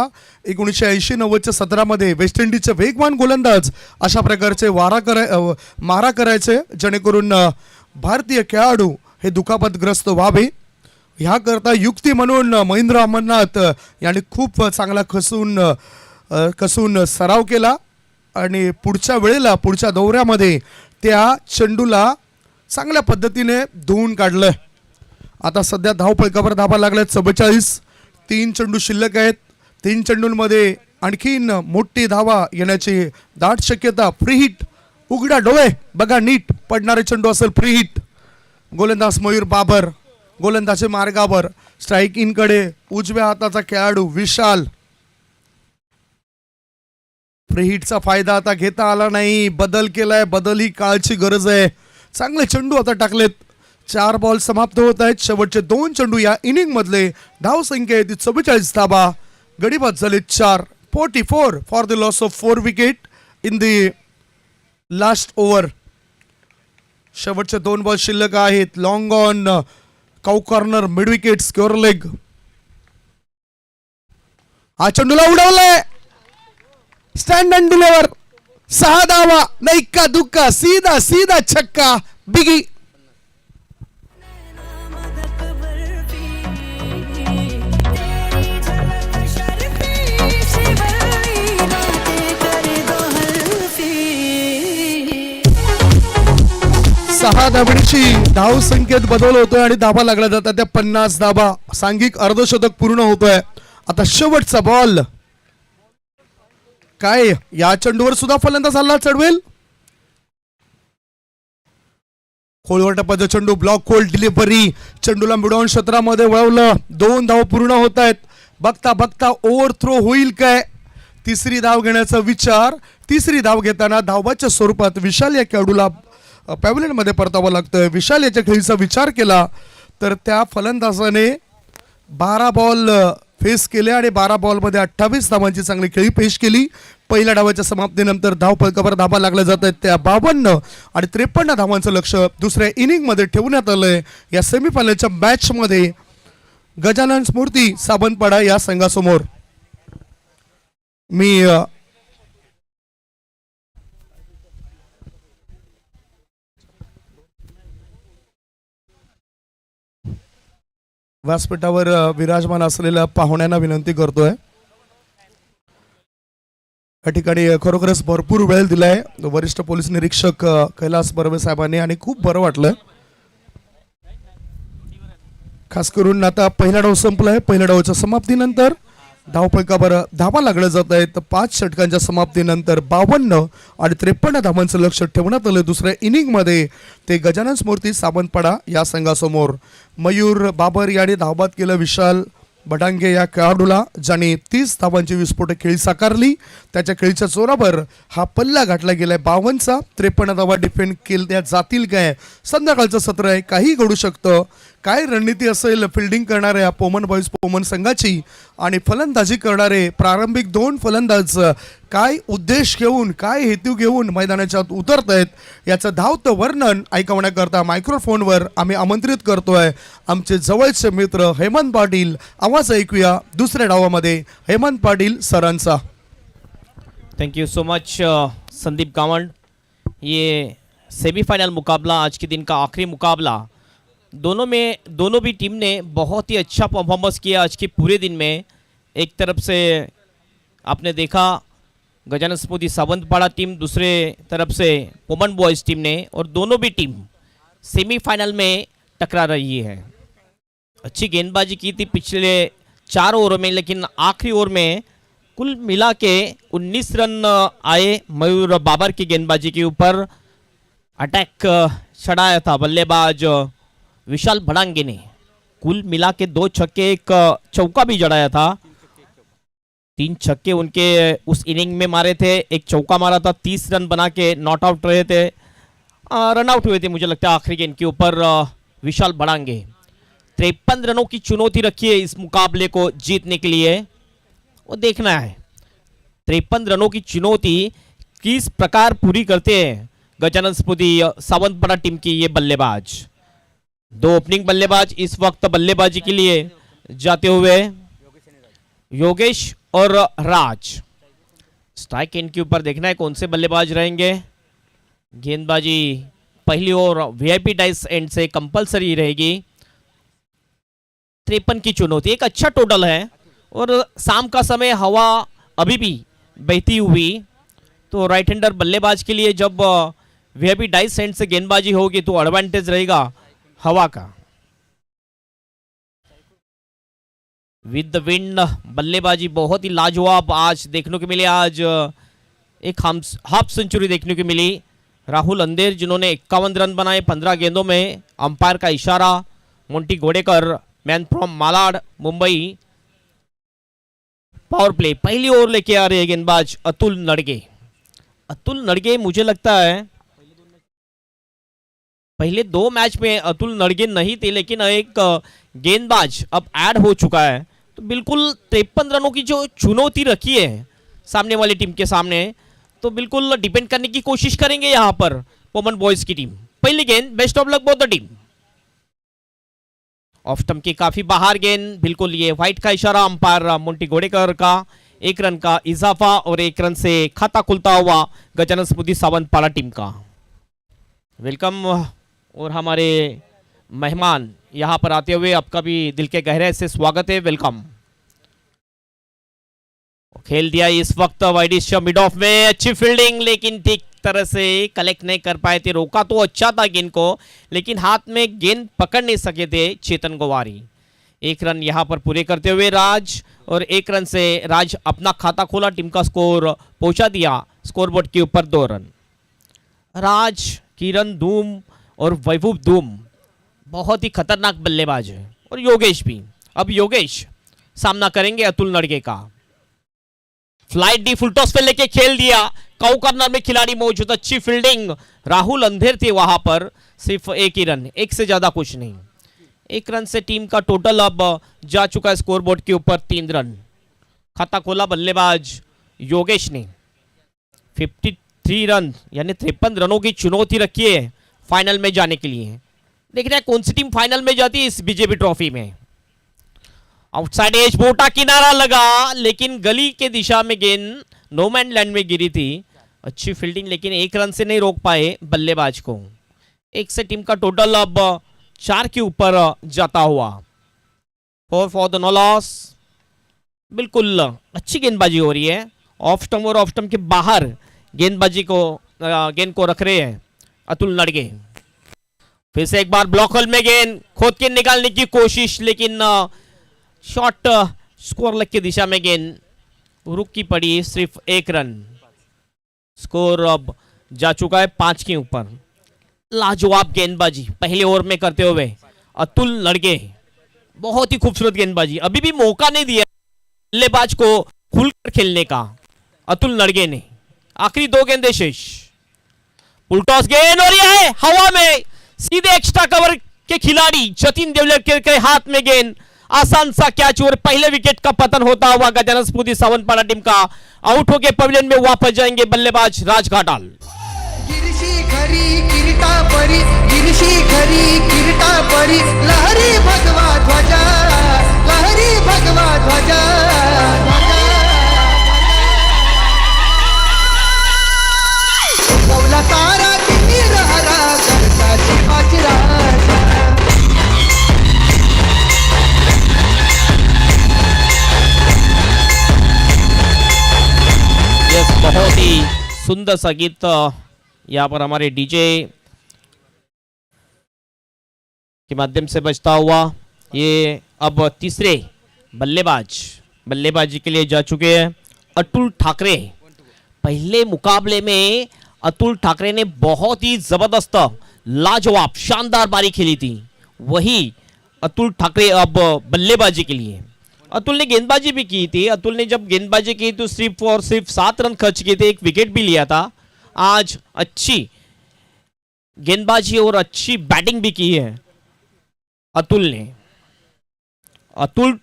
Speaker 1: 1980-90च्या सत्रामध्ये वेस्ट इंडिजचे वेगवान गोलंदाज अशा प्रकारचे मारा करायचे, जेणेकरून भारतीय खेळाडू हे दुखापतग्रस्त व्हावे. ह्याकरता युक्ती म्हणून महेंद्र अमरनाथ यांनी खूप चांगला कसून सराव केला आणि पुढच्या वेळेला पुढच्या दौऱ्यामध्ये त्या चेंडूला चांगल्या पद्धतीने धुवून काढलंय. आता सध्या धावफलकावर धाबा लागल्यात 44. 3 चेंडू शिल्लक आहेत. 3 चेंडूंमध्ये आणखीन मोठी धावा येण्याची दाट शक्यता. फ्री हिट, उघडा डोळे बघा नीट, पडणारे चेंडू असेल फ्री हिट. गोलंदाज मयूर बाबर गोलंदाजी मार्गावर. स्ट्राईक इन कडे उजव्या हाताचा खेळाडू विशाल. फ्री हिटचा फायदा आता घेता आला नाही. बदल केलाय, बदल ही काळची गरज आहे. चांगले चेंडू आता टाकलेत. 4 बॉल समाप्त होत आहेत. शेवटचे 2 चेंडू या इनिंग मधले. धाव संख्या आहे ती 44 धाबा. गडीबाद झाले 4. 44 for the loss of 4 wicket in the last over. शेवटचे 2 बॉल शिल्लक आहेत. Long on, cow corner, mid wicket, square leg. हा चेंडूला उडवलाय. Stand and deliver. 6 धावा. नाही का दुक्का, सीधा सीधा छक्का. बिगी. सहा धाबीची धाव संख्येत बदल होतोय आणि धाबा लागला जातात त्या 50 धाबा. सांघिक अर्धशतक पूर्ण होतोय. आता शेवटचा बॉल. काय या चेंडूवर सुद्धा फलंदाज हल्ला चढवेल. खोलवर टप्प्याचा चेंडू, ब्लॉक होल डिलिव्हरी. चेंडूला मिडऑन क्षेत्रामध्ये वळवलं. 2 धाव पूर्ण होत आहेत. बघता बघता ओव्हर थ्रो होईल काय. 3री धाव घेण्याचा विचार. 3री धाव घेताना धावाच्या स्वरूपात विशाल या खेळाडूला पॅव्हलियन मध्ये परतावं लागतंय. विशाल याच्या खेळीचा विचार केला तर त्या फलंदाजाने 12 बॉल फेस केले आणि 12 बॉलमध्ये 28 धावांची चांगली खेळी पेश केली. पहिल्या डावाच्या समाप्तीनंतर धावफलकावर धाबा लागल्या जात आहेत त्या 52 आणि 53 धावांचं लक्ष दुसऱ्या इनिंग मध्ये ठेवण्यात आलंय. या सेमीफायनलच्या मॅच मध्ये गजानन स्मृती सावंतपाडा या संघासमोर. मी व्यासपीठावर विराजमान असलेल्या पाहुण्यांना विनंती करतोय. या ठिकाणी खरोखरच भरपूर वेळ दिलाय वरिष्ठ पोलीस निरीक्षक कैलास बर्वे साहेबांनी आणि खूप बरं वाटलं. खास करून आता पहिला डाव संपलाय. पहिल्या डावाच्या समाप्तीनंतर धावफलकावर धावा लागल्या जात आहेत. 5 षटकांच्या समाप्तीनंतर 52 आणि 53 धावांचं लक्ष ठेवण्यात आलं दुसऱ्या इनिंग मध्ये. ते गजानन स्मृती सावंतपाडा या संघासमोर. मयूर बाबर याने धावबाद केलं विशाल बडांगे या खेळाडूला, ज्याने 30 धावांची विस्फोटक खेळी साकारली. त्याच्या खेळीच्या जोरावर हा पल्ला गाठला गेलाय 52चा. 53 धावा डिफेंड केल्या जातील काय. संध्याकाळचं सत्र आहे, काही घडू शकतं. काय रणनीती असेल फिल्डिंग करणाऱ्या पोमन बॉईज पोमन संघाची आणि फलंदाजी करणारे प्रारंभिक 2 फलंदाज काय उद्देश घेऊन, काय हेतू घेऊन मैदानाच्या आत उतरत आहेत याचं धावतं वर्णन ऐकवण्याकरता मायक्रोफोनवर आम्ही आमंत्रित करतोय आमचे जवळचे मित्र हेमंत पाटील. आवाज ऐकूया दुसऱ्या डावामध्ये हेमंत पाटील सरांचा.
Speaker 4: Thank you so much Sandeep Gawand. ये सेमीफाइनल मुकाबला, आज के दिन का आखिरी मुकाबला, दोनों भी टीम ने बहुत ही अच्छा परफॉर्मेंस किया आज के पूरे दिन में. एक तरफ से आपने देखा गजानन स्मृति सावंतपाड़ा टीम, दूसरे तरफ से पोमन बॉयज़ टीम ने, और दोनों भी टीम सेमीफाइनल में टकरा रही है. अच्छी गेंदबाजी की थी पिछले 4 ओवरों में, लेकिन आखिरी ओवर में कुल मिला के 19 रन आए मयूर बाबर की गेंदबाजी के ऊपर. अटैक चढ़ाया था बल्लेबाज विशाल बड़ांगे ने. कुल मिला के 2 छक्के एक चौका भी जड़ाया था। 3 छक्के उनके उस इनिंग में मारे थे, एक चौका मारा था, 30 रन बना के नॉट आउट रहे थे, रन आउट हुए थे मुझे लगता है आखिरी गेंद के ऊपर विशाल बड़ांगे। 53 रनों की चुनौती रखी है इस मुकाबले को जीतने के लिए, वो देखना है 53 रनों की चुनौती किस प्रकार पूरी करते हैं गजानन स्फूर्ति सावंतवाड़ा टीम की ये बल्लेबाज। 2 ओपनिंग बल्लेबाज इस वक्त बल्लेबाजी के लिए जाते हुए, योगेश और राज। स्ट्राइक एंड के ऊपर देखना है कौन से बल्लेबाज रहेंगे। गेंदबाजी पहली ओवर वीआईपी डाइस एंड से कंपलसरी रहेगी। 53 की चुनौती, एक अच्छा टोटल है और शाम का समय हवा अभी भी बहती हुई, तो राइट हैंडर बल्लेबाज के लिए जब वीआईपी डाइस एंड से गेंदबाजी होगी तो एडवांटेज रहेगा हवा का। विद द विंड बल्लेबाजी बहुत ही लाजवाब आज देखने को मिली। आज एक हाफ सेंचुरी देखने को मिली राहुल अंधेर, जिन्होंने 51 रन बनाए 15 गेंदों में। अंपायर का इशारा, Monty Ghodekar man from Malad Mumbai. Power play पहली ओवर लेके आ रहे हैं गेंदबाज अतुल नड़गे। अतुल नड़गे मुझे लगता है पहले 2 मैच में अतुल नड़गे नहीं थे, लेकिन एक गेंदबाज अब ऐड हो चुका है, तो बिल्कुल 53 रनों की जो चुनौती रखी है सामने वाली टीम के सामने, तो बिल्कुल डिपेंड करने की कोशिश करेंगे यहां पर पोमन बॉयज की टीम। पहली गेंद, best of luck both the team. Off stump की काफी बाहर गेंद, बिल्कुल ये व्हाइट का इशारा अंपायर मोंटी घोड़ेकर का। 1 रन का इजाफा और 1 रन से खाता खुलता हुआ गजानन स्फूर्ति सावंतवाड़ा टीम का। वेलकम, और हमारे मेहमान यहां पर आते हुए आपका भी दिल के गहरे से स्वागत है, वेलकम। खेल दिया इस वक्त वाइडिश मिड ऑफ में, अच्छी फील्डिंग, लेकिन ठीक तरह से कलेक्ट नहीं कर पाए थे। रोका तो अच्छा था गेंद को, लेकिन हाथ में गेंद पकड़ नहीं सके थे चेतन गोवारी। 1 रन यहां पर पूरे करते हुए राज, और 1 रन से राज अपना खाता खोला, टीम का स्कोर पहुंचा दिया स्कोरबोर्ड के ऊपर 2 रन। राज, किरण धूम और वैभव धूम बहुत ही खतरनाक बल्लेबाज है, और योगेश भी। अब योगेश सामना करेंगे अतुल नड़गे का। फ्लाइट डी फुल टॉस पे लेके खेल दिया, काउ कॉर्नर में खिलाड़ी मौजूद, अच्छी फील्डिंग, राहुल अंधेर थे वहां पर। सिर्फ 1 ही रन, 1 से ज्यादा कुछ नहीं। 1 रन से टीम का टोटल अब जा चुका है स्कोरबोर्ड के ऊपर 3 रन। खाता खोला बल्लेबाज योगेश ने। 53 रन यानी 53 रनों की चुनौती रखी है फाइनल में जाने के लिए। देखना है कौन सी टीम फाइनल में जाती है इस बीजेपी ट्रॉफी में। आउटसाइड एज, मोटा किनारा लगा, लेकिन गली के दिशा में गेंद नो मैन लैंड में गिरी थी। अच्छी फील्डिंग, लेकिन 1 रन से नहीं रोक पाए बल्लेबाज को। 1 से टीम का टोटल अब 4 के ऊपर जाता हुआ। 4 फॉर द नो लॉस। बिल्कुल अच्छी गेंदबाजी हो रही है। ऑफ स्टंप और ऑफ स्टंप के बाहर गेंदबाजी को गेंद को रख रहे हैं अतुल नड़गे। फिर से एक बार ब्लॉक होल में गेंद खोद के निकालने की कोशिश, लेकिन शॉट स्कोर लेग की दिशा में गेंद रुक की पड़ी। सिर्फ 1 रन, स्कोर अब जा चुका है 5 के ऊपर। लाजवाब गेंदबाजी पहले ओवर में करते हुए अतुल नड़गे, बहुत ही खूबसूरत गेंदबाजी। अभी भी मौका नहीं दिया बल्लेबाज को खुलकर खेलने का अतुल नड़गे ने। आखिरी 2 गेंदें शेष। पुलटॉस गेंद, और यह है हवा में, सीधे एक्स्ट्रा कवर के खिलाड़ी जतिन देवलकर के हाथ में गेंद। आसान सा कैच, और पहले विकेट का पतन होता हुआ गजानन स्फूर्ति सावंतवाड़ा टीम का आउट होकर पवेलियन में वापस जाएंगे बल्लेबाज राज घाटाल।
Speaker 3: गिरशी खरी किरीटा परी, गिरशी खरी किरीटा परी, लहरी भगवा ध्वजा, लहरी भगवा ध्वजा, कौला तारा किती रहरा करता शिवाची राजा।
Speaker 4: बहुत ही सुंदर सा गीत यहाँ पर हमारे डीजे के माध्यम से बजता हुआ। ये अब तीसरे बल्लेबाजी के लिए जा चुके हैं अतुल ठाकरे। पहले मुकाबले में अतुल ठाकरे ने बहुत ही जबरदस्त लाजवाब शानदार बारी खेली थी, वही अतुल ठाकरे अब बल्लेबाजी के लिए। अतुल ने गेंदबाजी भी की थी। अतुल ने जब गेंदबाजी की तो सिर्फ 7 रन खर्च किए थे, एक विकेट भी लिया था। आज अच्छी गेंदबाजी और अच्छी बैटिंग भी की है अतुल ने। Atul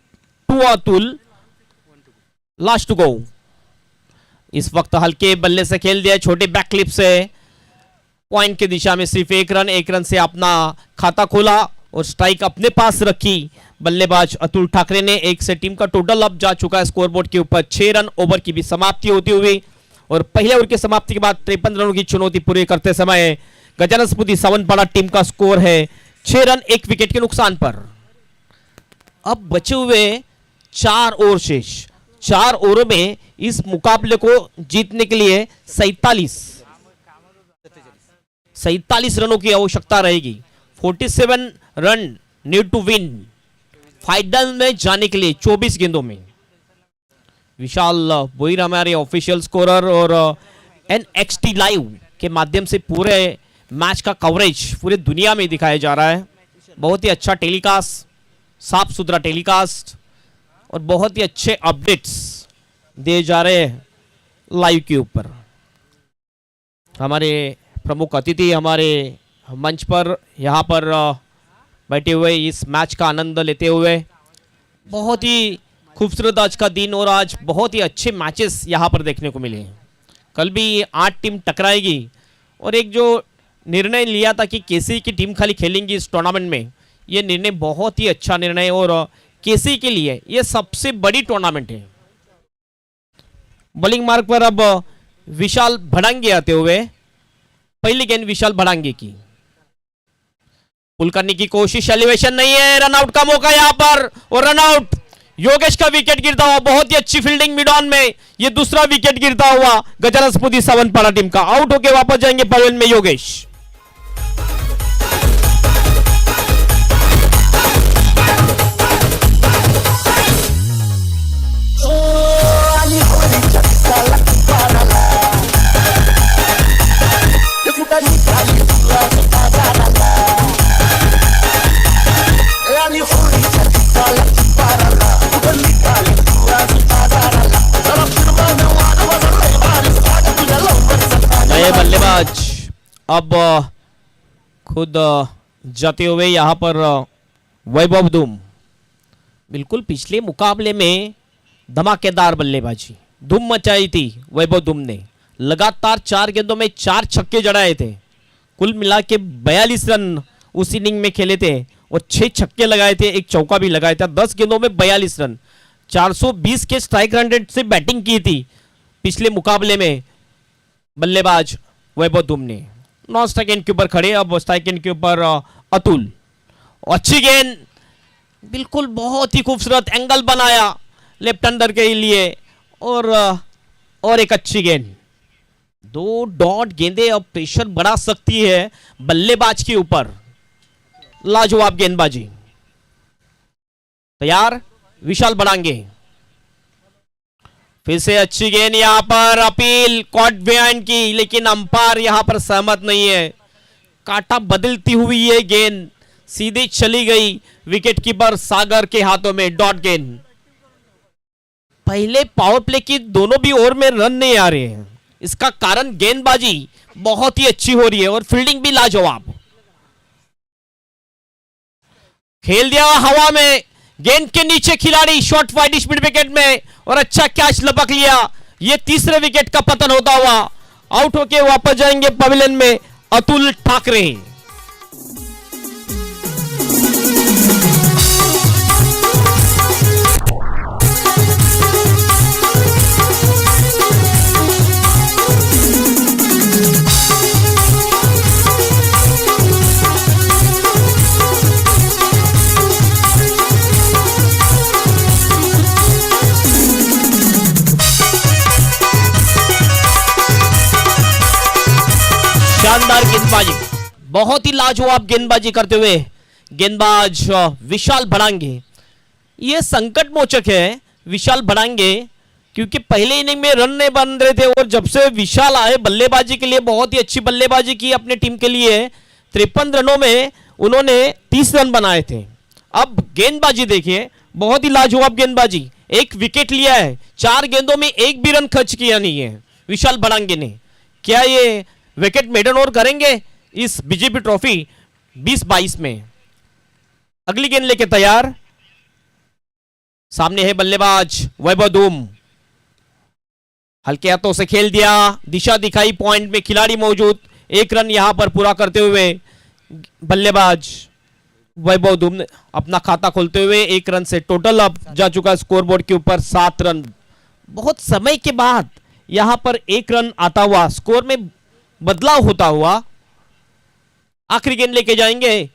Speaker 4: last to go. इस वक्त हल्के बल्ले से खेल दिया, छोटे बैक क्लिप से पॉइंट की दिशा में सिर्फ 1 रन से अपना खाता खोला और स्ट्राइक अपने पास रखी बल्लेबाज अतुल ठाकरे ने। 1 से टीम का टोटल अब जा चुका है स्कोरबोर्ड के ऊपर 6 रन। ओवर की भी समाप्ति होती हुई और पहले ओवर की समाप्ति के बाद 53 रनों की चुनौती पूरी करते समय गजानन स्मृति सावंतवाड़ा टीम का स्कोर है 6 रन 1 विकेट के नुकसान पर। अब बचे हुए 4 ओवर शेष। 4 ओवर में इस मुकाबले को जीतने के लिए 47 रनों की आवश्यकता रहेगी। 47 run need to win final में जाने के लिए 24 गेंदों में। विशाल बोईर हमारे ऑफिशियल स्कोरर और NXT लाइव के माध्यम से पूरे मैच का कवरेज पूरे दुनिया में दिखाया जा रहा है। बहुत ही अच्छा टेलीकास्ट, साफ सुथरा टेलीकास्ट और बहुत ही अच्छे अपडेट्स दिए जा रहे हैं लाइव के ऊपर। हमारे प्रमुख अतिथि हमारे मंच पर यहाँ पर बैठे हुए इस मैच का आनंद लेते हुए। बहुत ही खूबसूरत आज का दिन और आज बहुत ही अच्छे मैचेस यहाँ पर देखने को मिले। कल भी 8 टीम टकराएगी और एक जो निर्णय लिया था कि केसी की टीम खाली खेलेंगी इस टूर्नामेंट में, ये निर्णय बहुत ही अच्छा निर्णय और केसी के लिए ये सबसे बड़ी टूर्नामेंट है। बॉलिंग मार्ग पर अब विशाल भड़ांगे आते हुए। पहली गेंद विशाल भड़ांगे की, पुल करने की कोशिश, एलिवेशन नहीं है, रनआउट का मौका यहां पर और रनआउट। योगेश का विकेट गिरता हुआ, बहुत ही अच्छी फील्डिंग मिड ऑन में, ये दूसरा विकेट गिरता हुआ गजानन स्मृति सावंतवाड़ा टीम का। आउट होकर वापस जाएंगे पवेलियन में योगेश। नए बल्लेबाज अब खुद जाते हुए यहां पर वैभव धूम। बिल्कुल पिछले मुकाबले में धमाकेदार बल्लेबाजी धूम मचाई थी वैभव धूम ने। लगातार 4 गेंदों में 4 छक्के जड़ाए थे। कुल मिला के 42 रन उस इनिंग में खेले थे और 6 छक्के लगाए थे, 1 चौका भी लगाया था। 10 गेंदों में 42 रन, 420 के स्ट्राइक रेट से बैटिंग की थी पिछले मुकाबले में बल्लेबाज वैभव धूम ने। नॉन स्ट्राइक एंड के ऊपर खड़े, अब स्ट्राइक एंड के ऊपर अतुल। अच्छी गेंद, बिल्कुल बहुत ही खूबसूरत एंगल बनाया लेफ्ट हैंडर के लिए और एक अच्छी गेंद। 2 डॉट गेंदें अब प्रेशर बढ़ा सकती है बल्लेबाज के ऊपर। लाजवाब गेंदबाजी। तैयार विशाल भड़ांगे, फिर से अच्छी गेंद, यहां पर अपील कॉट बिहाइंड की, लेकिन अंपायर यहां पर सहमत नहीं है। काटा बदलती हुई ये गेंद सीधे चली गई विकेट कीपर सागर के हाथों में। डॉट गेंद। पहले पावर प्ले की दोनों भी ओवर में रन नहीं आ रहे हैं, इसका कारण गेंदबाजी बहुत ही अच्छी हो रही है और फील्डिंग भी लाजवाब। खेल दिया हवा में, गेंद के नीचे खिलाड़ी, शॉर्ट वाइड स्पीड विकेट में और अच्छा कैच लपक लिया। ये तीसरे विकेट का पतन होता हुआ आउट होके वापस जाएंगे पवेलियन में अतुल ठाकरे। शानदार गेंदबाजी, बहुत ही लाजवाब गेंदबाजी करते हुए गेंदबाज विशाल भड़ांगे। ये संकट मोचक है विशाल भड़ांगे, क्योंकि पहले इनिंग में रन नहीं बन रहे थे और जब से विशाल आए बल्लेबाजी के लिए बहुत ही अच्छी बल्लेबाजी की अपने टीम के लिए। 53 रनों में उन्होंने 30 रन बनाए थे। अब गेंदबाजी देखिए, बहुत ही लाजवाब गेंदबाजी, एक विकेट लिया है, 4 गेंदों में एक भी रन खर्च किया नहीं है विशाल बड़ांगे ने। क्या ये विकेट मेडन ओवर करेंगे इस बीजेपी ट्रॉफी 2022 में? अगली गेंद लेके तैयार, सामने है बल्लेबाज वैभव धूम, हल्के हाथों से खेल दिया, दिशा दिखाई, पॉइंट में खिलाड़ी मौजूद, 1 रन यहां पर पूरा करते हुए बल्लेबाज वैभव धूम ने अपना खाता खोलते हुए 1 रन से टोटल अब जा चुका स्कोरबोर्ड के ऊपर 7 रन। बहुत समय के बाद यहां पर 1 रन आता हुआ, स्कोर में बदलाव होता हुआ। आखिरी गेंद लेके जाएंगे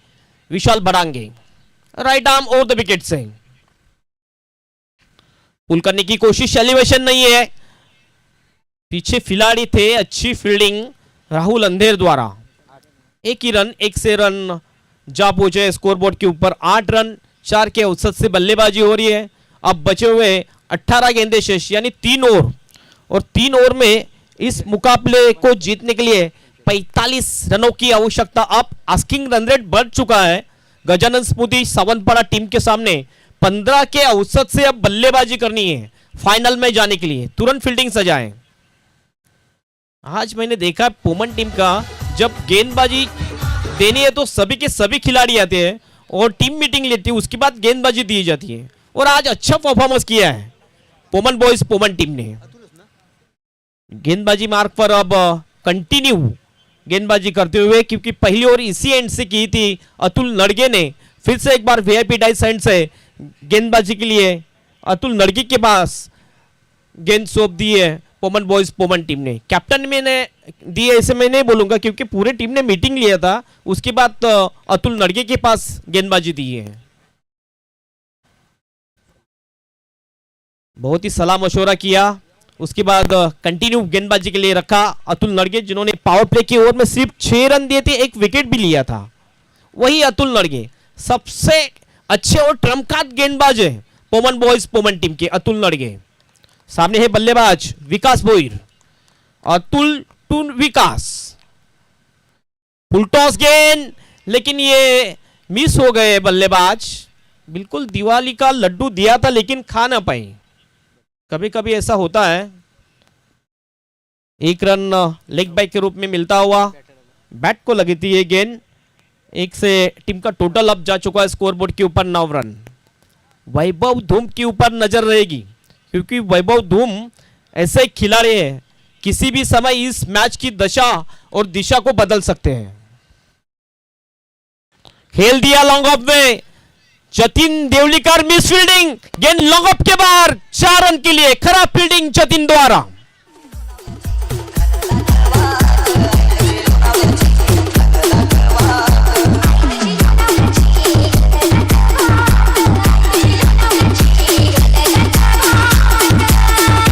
Speaker 4: Vishal Badange, right arm over the wicket से पुल करने की कोशिश, एलिवेशन नहीं है, पीछे खिलाड़ी थे, अच्छी फील्डिंग राहुल अंधेर द्वारा। 1 ही रन, 1 से रन जा पहुंचे स्कोरबोर्ड के ऊपर। 8 रन 4 के औसत से बल्लेबाजी हो रही है। अब बचे हुए 18 गेंदे शेष, यानी 3 ओवर, और 3 ओवर में इस मुकाबले को जीतने के लिए 45 रनों की आवश्यकता। अब आस्किंग रन रेट बढ़ चुका है गजानन स्मृति सावंतवाड़ा टीम के सामने। 15 के औसत से अब बल्लेबाजी करनी है फाइनल में जाने के लिए, तुरंत फील्डिंग सजाएं। आज मैंने देखा पोमन टीम का जब गेंदबाजी देनी है तो सभी के सभी खिलाड़ी आते हैं और टीम मीटिंग लेती है, उसके बाद गेंदबाजी दी जाती है, और आज अच्छा परफॉर्मेंस किया है पोमन बॉयज पोमन टीम ने। गेंदबाजी मार्ग पर अब कंटिन्यू गेंदबाजी करते हुए, क्योंकि पहली ओवर इसी एंड से की थी अतुल नड़गे ने, फिर से एक बार वीआईपी डाइस एंड से गेंदबाजी के लिए अतुल नड़गे के पास गेंद सौंप दी है पोमन बॉयज पोमन टीम ने। कैप्टन मैंने दी है ऐसे मैं नहीं बोलूंगा, क्योंकि पूरे टीम ने मीटिंग लिया था, उसके बाद अतुल नड़गे के पास गेंदबाजी दी है। बहुत ही सलाह मशवरा किया, उसके बाद कंटिन्यू गेंदबाजी के लिए रखा अतुल नड़गे, जिन्होंने पावर प्ले की ओवर में सिर्फ 6 रन दिए थे, 1 विकेट भी लिया था। वही अतुल नड़गे सबसे अच्छे और ट्रम्प गेंदबाज है पोमन बॉयज पोमन टीम के, अतुल नड़गे। सामने है बल्लेबाज Vikas Boir, Atul to Vikas, full toss गेंद, लेकिन ये मिस हो गए बल्लेबाज। बिल्कुल दिवाली का लड्डू दिया था लेकिन खा ना पाए, कभी कभी ऐसा होता है। 1 रन लेग बाय के रूप में मिलता हुआ बैट को लगी थी ये गेंद। 1 से टीम का टोटल अब जा चुका है स्कोरबोर्ड के ऊपर 9 रन। वैभव धूम के ऊपर नजर रहेगी, क्योंकि वैभव धूम ऐसे खिलाड़ी है, किसी भी समय इस मैच की दशा और दिशा को बदल सकते हैं। खेल दिया लॉन्ग ऑफ में, जतिन देवलीकर मिस फील्डिंग, गेंद लॉन्ग ऑफ के बाहर, 4 रन के लिए खराब फील्डिंग जतिन द्वारा।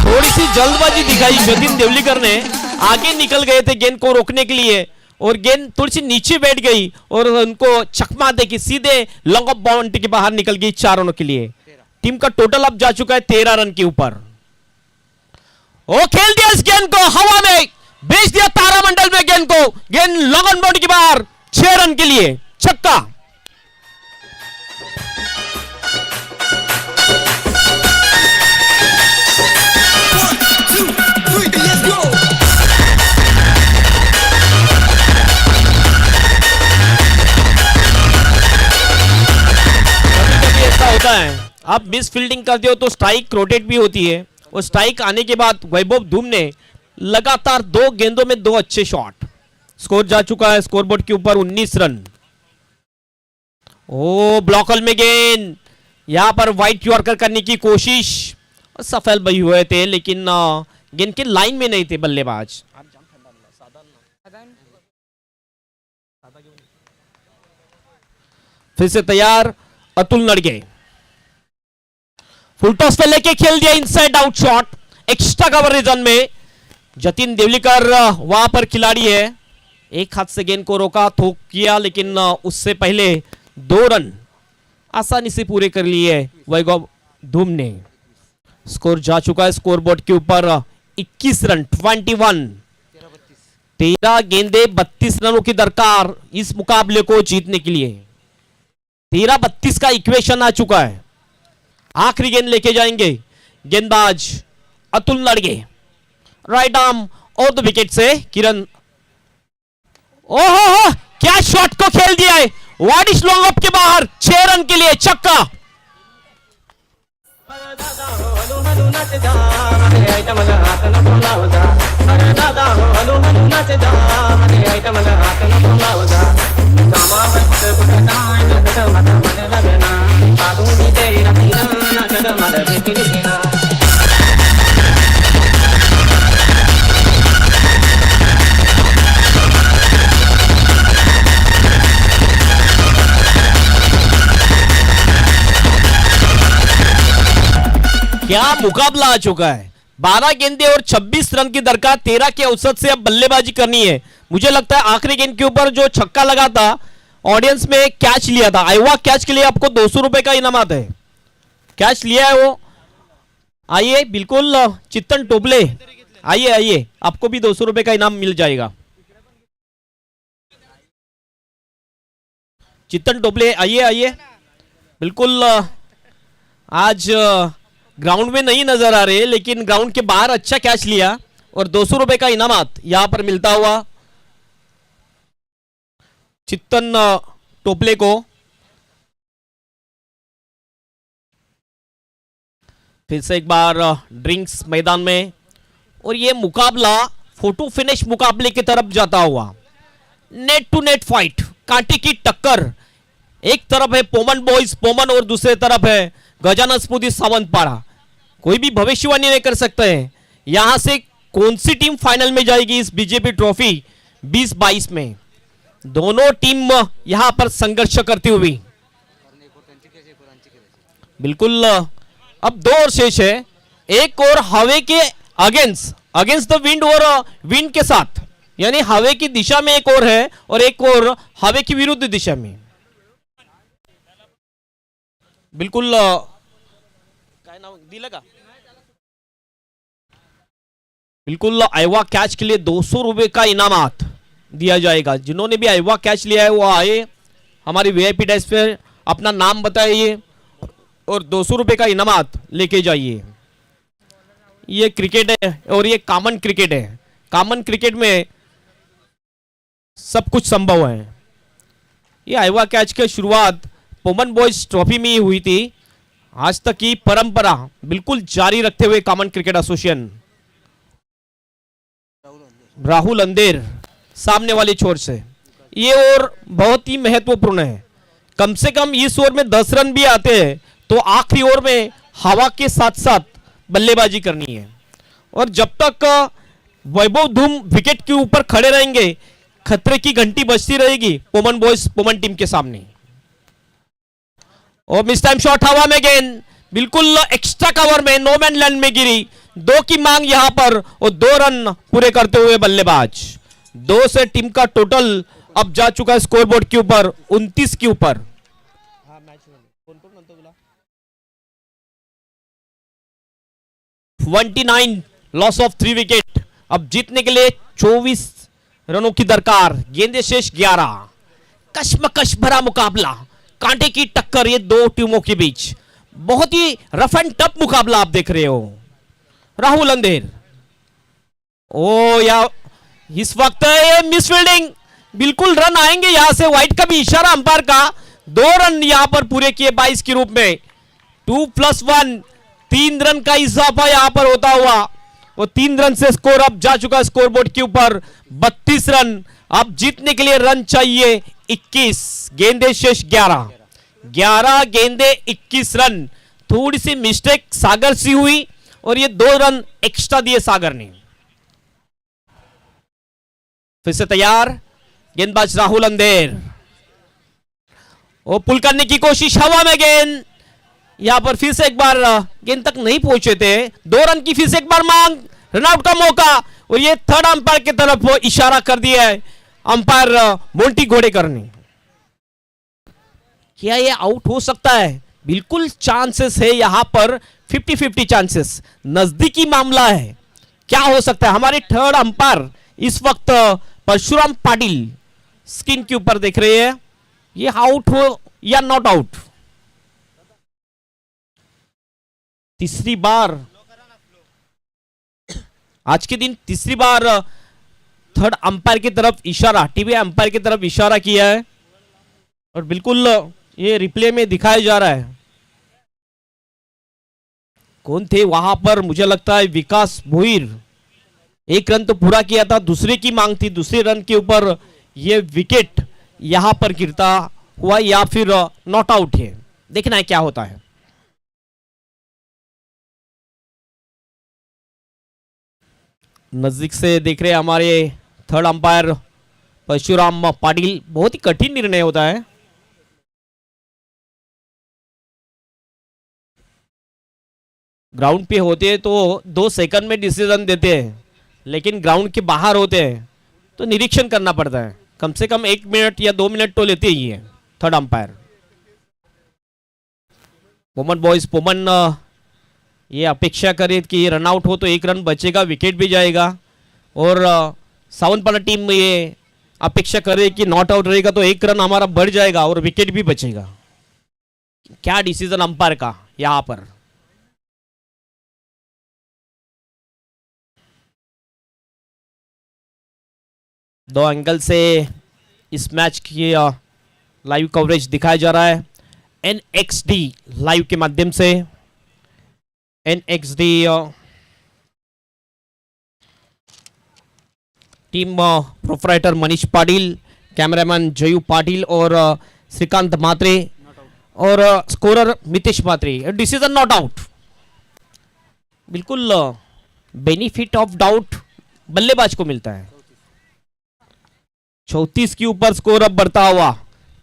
Speaker 4: थोड़ी सी जल्दबाजी दिखाई जतिन देवलीकर ने, आगे निकल गए थे गेंद को रोकने के लिए, और गेंद थोड़ी सी नीचे बैठ गई और उनको चकमा दे के सीधे लॉन्ग ऑफ बाउंड्री के बाहर निकल गई 4 रनों के लिए। टीम का टोटल अब जा चुका है 13 रन के ऊपर। ओ खेल दिया इस गेंद को हवा में, भेज दिया तारामंडल में गेंद को, गेंद लॉन्ग ऑन बाउंड्री के बाहर, 6 रन के लिए छक्का। होता है आप मिस फील्डिंग करते हो तो स्ट्राइक रोटेट भी होती है, और स्ट्राइक आने के बाद वैभव धूम ने लगातार 2 गेंदों में 2 अच्छे शॉट। स्कोर जा चुका है स्कोरबोर्ड के ऊपर 19 रन। ओ ब्लॉकल में गेंद, यहां पर वाइट यॉर्कर करने की कोशिश, सफल भी हुए थे लेकिन गेंद के लाइन में नहीं थे बल्लेबाज। फिर से तैयार अतुल नड़गे, फुल टॉस पे लेके खेल दिया inside out shot, extra cover region में। जतिन देवलीकर वहां पर खिलाड़ी है, एक हाथ से गेंद को रोका, थोक किया, लेकिन उससे पहले 2 रन आसानी से पूरे कर लिए वैभव धूम ने। स्कोर जा चुका है स्कोरबोर्ड के ऊपर 21 रन 21। 13 गेंदे 32 रनों की दरकार इस मुकाबले को जीतने के लिए। 13-32 का इक्वेशन आ चुका है। आखिरी गेंद लेके जाएंगे गेंदबाज अतुल लड़गे, राइट आर्म और द विकेट से किरण। ओहो, क्या शॉट को खेल दिया है, वाइड लॉन्ग ऑफ के बाहर, 6 रन के लिए छक्का। क्या मुकाबला आ चुका है। 12 गेंदें और 26 रन की दरकार, 13 के औसत से अब बल्लेबाजी करनी है। मुझे लगता है आखिरी गेंद के ऊपर जो छक्का लगा था, ऑडियंस में कैच लिया था, आईवा कैच के लिए आपको 200 रुपए का इनाम आता है। कैच लिया है वो, आइए बिल्कुल चित्तन टोपले, आइए आइए, आपको भी 200 रुपए का इनाम मिल जाएगा। चित्तन टोपले आइए आइए, बिल्कुल आज ग्राउंड में नहीं नजर आ रहे, लेकिन ग्राउंड के बाहर अच्छा कैच लिया और 200 रुपए का इनामात यहां पर मिलता हुआ चित्तन टोपले को। फिर से एक बार ड्रिंक्स मैदान में, और ये मुकाबला फोटो फिनिश मुकाबले की तरफ जाता हुआ, नेट टू नेट फाइट, कांटे की टक्कर। एक तरफ है पोमन बॉयज पोमन और दूसरे तरफ है गजानन स्मृति सावंतपाड़ा। कोई भी भविष्यवाणी नहीं कर सकते हैं यहां से कौन सी टीम फाइनल में जाएगी इस बीजेपी ट्रॉफी 2022 में। दोनों टीम यहां पर संघर्ष करती हुई, बिल्कुल अब 2 ओवर शेष है। एक और हवे के अगेंस्ट द विंड और विंड के साथ, यानी हवे की दिशा में एक और है और एक और हवे की विरुद्ध दिशा में। बिल्कुल काय नाव दिलं का, बिल्कुल आईवा कैच के लिए 200 रुपए का इनामात दिया जाएगा। जिन्होंने भी आईवा कैच लिया है वो आए हमारी वीआईपी डेस्क पे, अपना नाम बताइए और 200 रुपए का इनामात लेके जाइए। ये क्रिकेट है और ये कॉमन क्रिकेट है। कॉमन क्रिकेट में सब कुछ संभव है। ये आईवा कैच की शुरुआत पोमन बॉयज ट्रॉफी में ही हुई थी। आज तक की परंपरा बिल्कुल जारी रखते हुए कॉमन क्रिकेट एसोसिएशन, राहुल अंधेर सामने वाले छोर से, ये ओवर बहुत ही महत्वपूर्ण है। कम से कम इस ओवर में 10 रन भी आते हैं तो आखिरी ओवर में हवा के साथ साथ बल्लेबाजी करनी है। और जब तक वैभव धूम विकेट के ऊपर खड़े रहेंगे, खतरे की घंटी बजती रहेगी पोमन बॉयज पोमन टीम के सामने। और मिस टाइम शॉट हवा में गेंद बिल्कुल एक्स्ट्रा कवर में नो मैन लैंड में गिरी। 2 की मांग यहां पर और 2 रन पूरे करते हुए बल्लेबाज। 2 से टीम का टोटल अब जा चुका है स्कोरबोर्ड के ऊपर 29 के ऊपर। 29 लॉस ऑफ 3 विकेट। अब जीतने के लिए 24 रनों की दरकार, गेंदे शेष 11। कश्मकश भरा मुकाबला, कांटे की टक्कर ये 2 टीमों के बीच, बहुत ही रफ एंड टफ मुकाबला आप देख रहे हो। राहुल अंधेर, ओ या इस वक्त ये मिस फील्डिंग, बिल्कुल रन आएंगे यहां से। वाइड का भी इशारा अंपायर का। 2 रन यहां पर पूरे किए 22 के रूप में। 2+1 3 रन का इजाफा यहां पर होता हुआ वो 3 रन से स्कोर अब जा चुका स्कोरबोर्ड के ऊपर 32 रन। अब जीतने के लिए रन चाहिए 21, गेंदे शेष 11 गेंदे 21 रन। थोड़ी सी मिस्टेक सागर सी हुई और ये 2 रन एक्स्ट्रा दिए सागर ने। फिर से तैयार गेंदबाज राहुल अंधेर, वो पुल करने की कोशिश, हवा में गेंद, यहां पर फिर से एक बार गेंद तक नहीं पहुंचे थे। 2 रन की फिर से एक बार मांग, रनआउट का मौका, और ये थर्ड अंपायर की तरफ वो इशारा कर दिया है अंपायर मोंटी घोड़ेकर ने। क्या ये आउट हो सकता है? बिल्कुल चांसेस है यहां पर, 50-50 चांसेस, नजदीकी मामला है। क्या हो सकता है? हमारे थर्ड अंपायर इस वक्त परशुराम पाटिल स्क्रीन के ऊपर देख रहे हैं। ये आउट हो या नॉट आउट? तीसरी बार आज के दिन तीसरी बार थर्ड अंपायर की तरफ इशारा, टीवी अंपायर की तरफ इशारा किया है और बिल्कुल ये रिप्ले में दिखाया जा रहा है। कौन थे वहां पर? मुझे लगता है विकास भोईर। एक रन तो पूरा किया था, दूसरे की मांग थी, दूसरे रन के ऊपर ये विकेट यहां पर गिरता हुआ या फिर नॉट आउट है। देखना है क्या होता है। नजदीक से देख रहे हैं हमारे थर्ड अंपायर परशुराम पाटिल। बहुत ही कठिन निर्णय होता है। ग्राउंड पे होते हैं तो 2 सेकंड में डिसीजन देते हैं, लेकिन ग्राउंड के बाहर होते हैं तो निरीक्षण करना पड़ता है। कम से कम 1 मिनट या 2 मिनट तो लेते ही है third umpire. Poman boys, Poman ये अपेक्षा करे कि रन आउट हो तो 1 रन बचेगा, विकेट भी जाएगा, और सावंतपाड़ा टीम ये अपेक्षा करे कि नॉट आउट रहेगा तो 1 रन हमारा बढ़ जाएगा और विकेट भी बचेगा। क्या डिसीजन अंपायर का यहां पर। दो एंगल से इस मैच की लाइव कवरेज दिखाया जा रहा है NXD लाइव के माध्यम से। NXD team proprietor Manish Patil, cameraman Jayu Patil और श्रीकांत मात्रे और scorer Mitesh Matre. Decision not out. बिल्कुल बेनिफिट ऑफ डाउट बल्लेबाज को मिलता है। 34 के ऊपर स्कोर अब बढ़ता हुआ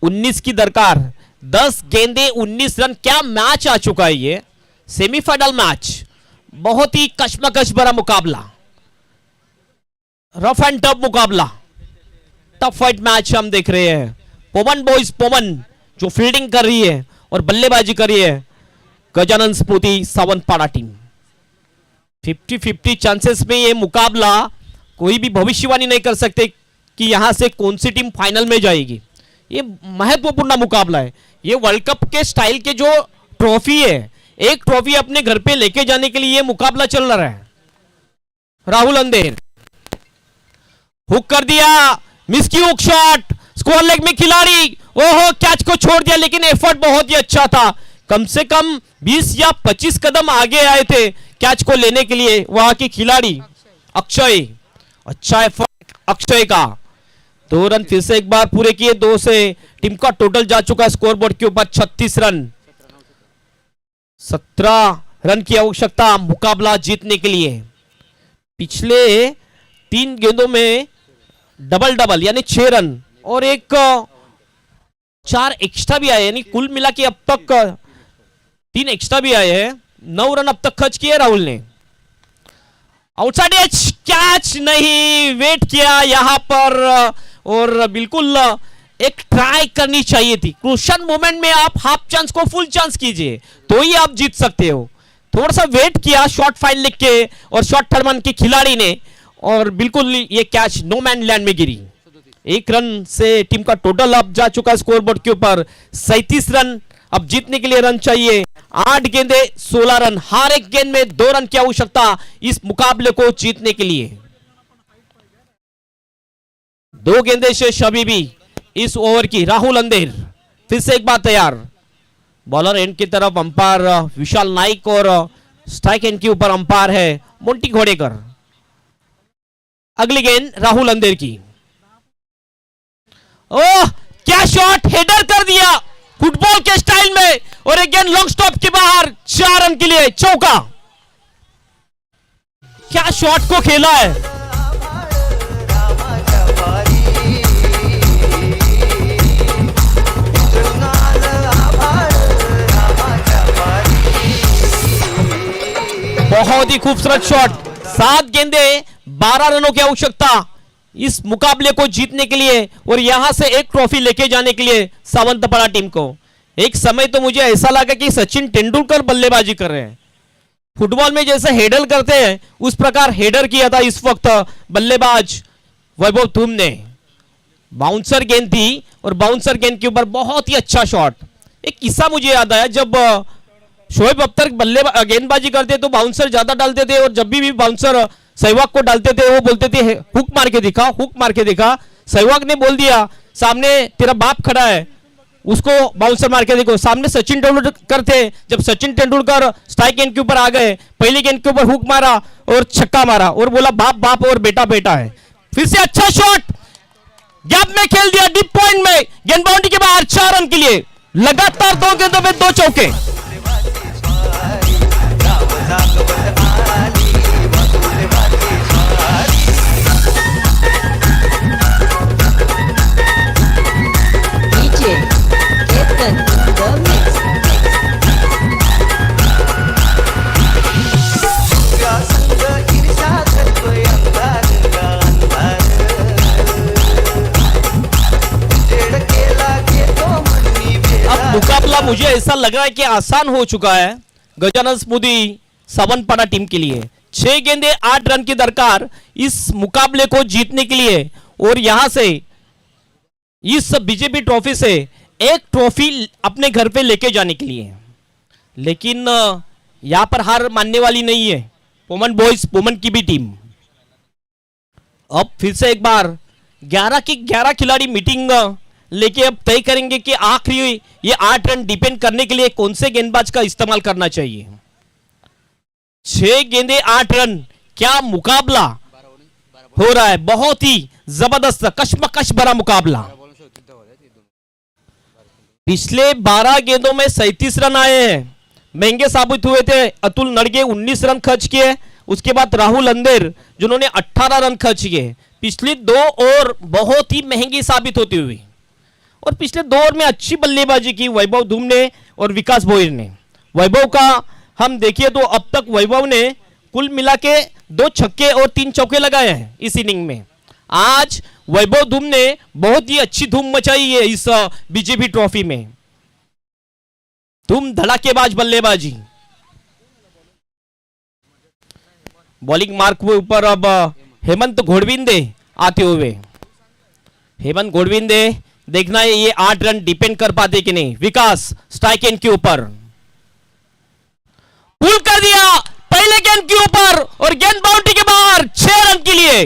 Speaker 4: 19 की दरकार। 10 गेंदे 19 रन। क्या मैच आ चुका है ये सेमीफाइनल मैच। बहुत ही कश्मकश भरा मुकाबला, रफ एंड टफ मुकाबला, टफ फाइट मैच हम देख रहे हैं। पोमन बॉयज, पोमन जो फील्डिंग कर रही है और बल्लेबाजी कर रही है। गजानन स्फूर्ति सावंतपाड़ा टीम 50-50 चांसेस में ये मुकाबला। कोई भी भविष्यवाणी नहीं कर सकते कि यहां से कौन सी टीम फाइनल में जाएगी। ये महत्वपूर्ण मुकाबला है। ये वर्ल्ड कप के स्टाइल के जो ट्रॉफी है, एक ट्रॉफी अपने घर पे लेके जाने के लिए ये मुकाबला चल रहा है। राहुल अंधेर हुक कर दिया, मिस की हुक शॉट, स्क्वायर लेग में खिलाड़ी, ओहो कैच को छोड़ दिया, लेकिन एफर्ट बहुत ही अच्छा था। कम से कम 20 या 25 कदम आगे आए थे कैच को लेने के लिए वहां के खिलाड़ी अक्षय। अच्छा एफर्ट अक्षय का। 2 रन फिर से एक बार पूरे किए। 2 से टीम का टोटल जा चुका है स्कोर बोर्ड के ऊपर 36 रन। 17 रन की आवश्यकता मुकाबला जीतने के लिए। पिछले 3 गेंदों में डबल यानी 6 रन और एक 4 एक्स्ट्रा भी आए, यानी कुल मिला के अब तक 3 एक्स्ट्रा भी आए हैं। 9 रन अब तक खर्च किए राहुल ने। आउटसाइड एज, कैच नहीं, वेट किया यहां पर और बिल्कुल एक ट्राई करनी चाहिए थी। क्रूशियल मोमेंट में आप हाफ चांस को फुल चांस कीजिए तो ही आप जीत सकते हो। थोड़ा सा वेट किया शॉट फाइन लिख के और शॉट थर्डमैन के खिलाड़ी ने, और बिल्कुल ये कैच नो मैन लैंड में गिरी। 1 रन से टीम का टोटल अब जा चुका है स्कोर बोर्ड के ऊपर 37 रन। अब जीतने के लिए रन चाहिए 8 गेंदे 16 रन। हर एक गेंद में 2 रन की आवश्यकता इस मुकाबले को जीतने के लिए। 2 गेंदे शेष अभी भी इस ओवर की। राहुल अंधेर फिर से एक बार तैयार। बॉलर एंड की तरफ अंपायर विशाल नाइक और स्ट्राइक एंड के ऊपर अंपायर है मोंटी घोड़ेकर। अगली गेंद राहुल अंधेर की। ओह क्या शॉट, हेडर कर दिया फुटबॉल के स्टाइल में, और एक गेंद लॉन्ग स्टॉप के बाहर 4 रन के लिए चौका। क्या शॉट को खेला है। बहुत ही खूबसूरत शॉट। 7 गेंदे 12 रनों की आवश्यकता इस मुकाबले को जीतने के लिए और यहां से एक ट्रॉफी लेके जाने के लिए सावंतपाड़ा टीम को। एक समय तो मुझे ऐसा लगा कि सचिन तेंदुलकर बल्लेबाजी कर रहे हैं। फुटबॉल में जैसे हेडर करते हैं उस प्रकार हेडर किया था इस वक्त बल्लेबाज वैभव थूम ने। बाउंसर गेंद थी और बाउंसर गेंद के ऊपर बहुत ही अच्छा शॉट। एक किस्सा मुझे याद आया, जब शोएब अख्तर गेंदबाजी करते तो बाउंसर ज्यादा डालते थे, और जब भी बाउंसर सहवाग को डालते थे वो बोलते थे हुक मार के दिखा, हुक मार के दिखा। सहवाग ने बोल दिया सामने तेरा बाप खड़ा है, उसको बाउंसर मार के देखो। सामने सचिन तेंदुलकर थे, जब सचिन तेंदुलकर स्ट्राइक गेंद के ऊपर आ गए, पहली गेंद के ऊपर हुक मारा और छक्का मारा और बोला बाप बाप और बेटा बेटा है। फिर से अच्छा शॉट, गैप में खेल दिया, डीप पॉइंट में, गेंद बाउंड्री के बाहर, 4 रन के लिए। लगातार 2 गेंदों में 2 चौके।
Speaker 5: DJ Captain the Mix.
Speaker 4: अब मुकाबला मुझे ऐसा लग रहा है कि आसान हो चुका है गजानन स्मृति सावंतवाड़ा टीम के लिए। 6 गेंदे 8 रन की दरकार इस मुकाबले को जीतने के लिए, और यहां से इस बीजेपी ट्रॉफी से एक ट्रॉफी अपने घर पे लेके जाने के लिए। लेकिन यहां पर हार मानने वाली नहीं है पोमन बॉयज, पोमन की भी टीम। अब फिर से एक बार 11 की 11 खिलाड़ी मीटिंग लेके अब तय करेंगे कि आखिरी ये 8 रन डिपेंड करने के लिए कौन से गेंदबाज का इस्तेमाल करना चाहिए। 6 गेंदे 8 रन, क्या मुकाबला हो रहा है, बहुत ही जबरदस्त कशमकश भरा मुकाबला। पिछले 12 गेंदों में 37 रन आए हैं, महंगे साबित हुए थे। अतुल नड़गे 19 रन खर्च किए, उसके बाद राहुल अंदेर जिन्होंने 18 रन खर्च किए। पिछली 2 ओवर बहुत ही महंगी साबित होती हुई, और पिछले 2 ओवर में अच्छी बल्लेबाजी की वैभव धूम ने और विकास भोईर ने। वैभव का हम देखिए तो अब तक वैभव ने कुल मिला के 2 छक्के और 3 चौके लगाए हैं इस इनिंग में। आज वैभव धूम ने बहुत ही अच्छी धूम मचाई है इस बीजेपी ट्रॉफी में। धूम धड़ाकेबाज बल्लेबाजी। बॉलिंग मार्क के ऊपर अब हेमंत घोड़विंदे आते हुए। हेमंत घोड़विंदे देखना है ये 8 रन डिपेंड कर पाते कि नहीं। विकास स्ट्राइक एंड के ऊपर पुल कर दिया पहले गेंद के ऊपर, और गेंद बाउंड्री के बाहर, 6 रन के लिए।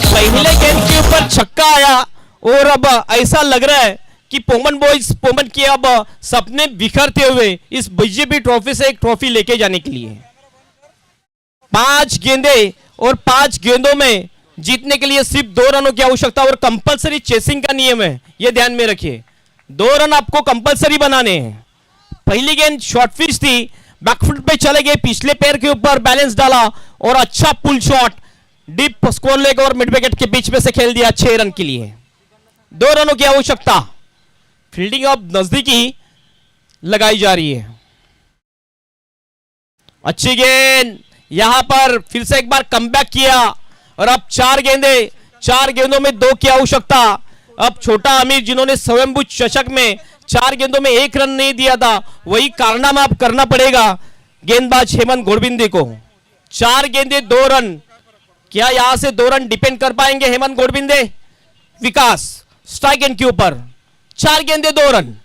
Speaker 4: पहले गेंद के ऊपर छक्का आया, और अब ऐसा लग रहा है कि पोमन बॉयज, पोमन के अब सपने बिखरते हुए इस बीजेपी ट्रॉफी से एक ट्रॉफी लेके जाने के लिए। 5 गेंदे और 5 गेंदों में जीतने के लिए सिर्फ 2 रनों की आवश्यकता, और कंपलसरी चेसिंग का नियम है, यह ध्यान में रखिए। 2 रन आपको कंपलसरी बनाने हैं। पहली गेंद शॉर्ट पिच थी, बैकफुट पे चले गए, पिछले पैर के ऊपर बैलेंस डाला और अच्छा pull shot deep square leg और मिड विकेट के बीच में से खेल दिया 6 रन के लिए। 2 रनों की आवश्यकता। फील्डिंग अब नजदीकी लगाई जा रही है। अच्छी गेंद, यहां पर फिर से एक बार कमबैक किया, और अब 4 गेंदों में 2 की आवश्यकता। अब छोटा अमीर जिन्होंने स्वयंभू चषक में 4 गेंदों में 1 रन नहीं दिया था, वही कारनामा अब करना पड़ेगा गेंदबाज हेमंत घोड़विंदे को। 4 गेंदे 2 रन, क्या यहां से 2 रन डिपेंड कर पाएंगे हेमंत घोड़विंदे? विकास स्ट्राइक एंड के ऊपर 4 गेंदे 2 रन।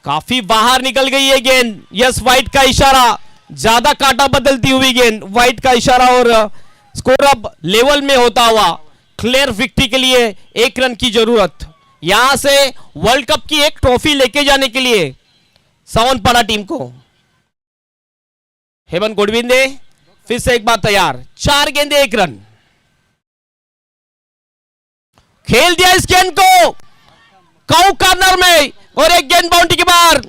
Speaker 4: काफी बाहर निकल गई है गेंद। यस, वाइट का इशारा, ज्यादा काटा बदलती हुई गेंद, वाइट का इशारा, और स्कोर अब लेवल में होता हुआ क्लियर विक्ट्री के लिए 1 रन की जरूरत। यहां से वर्ल्ड कप की एक ट्रॉफी लेके जाने के लिए सावंतवाड़ा टीम को। हेमंत घोड़विंदे फिर से एक बार तैयार। 4 गेंदे 1 रन। खेल दिया इस गेंद को काउ कॉर्नर में, और एक गेंद बाउंड्री के बाहर,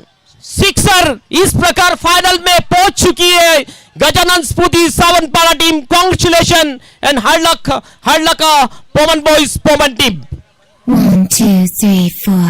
Speaker 4: सिक्सर। इस प्रकार फाइनल में पहुंच चुकी है गजानन स्मृति सावंतवाड़ा टीम। कांग्रेचुलेशन एंड हार्ड लक पोमन बॉयज, पोमन टीम।
Speaker 5: 1, 2, 3, 4.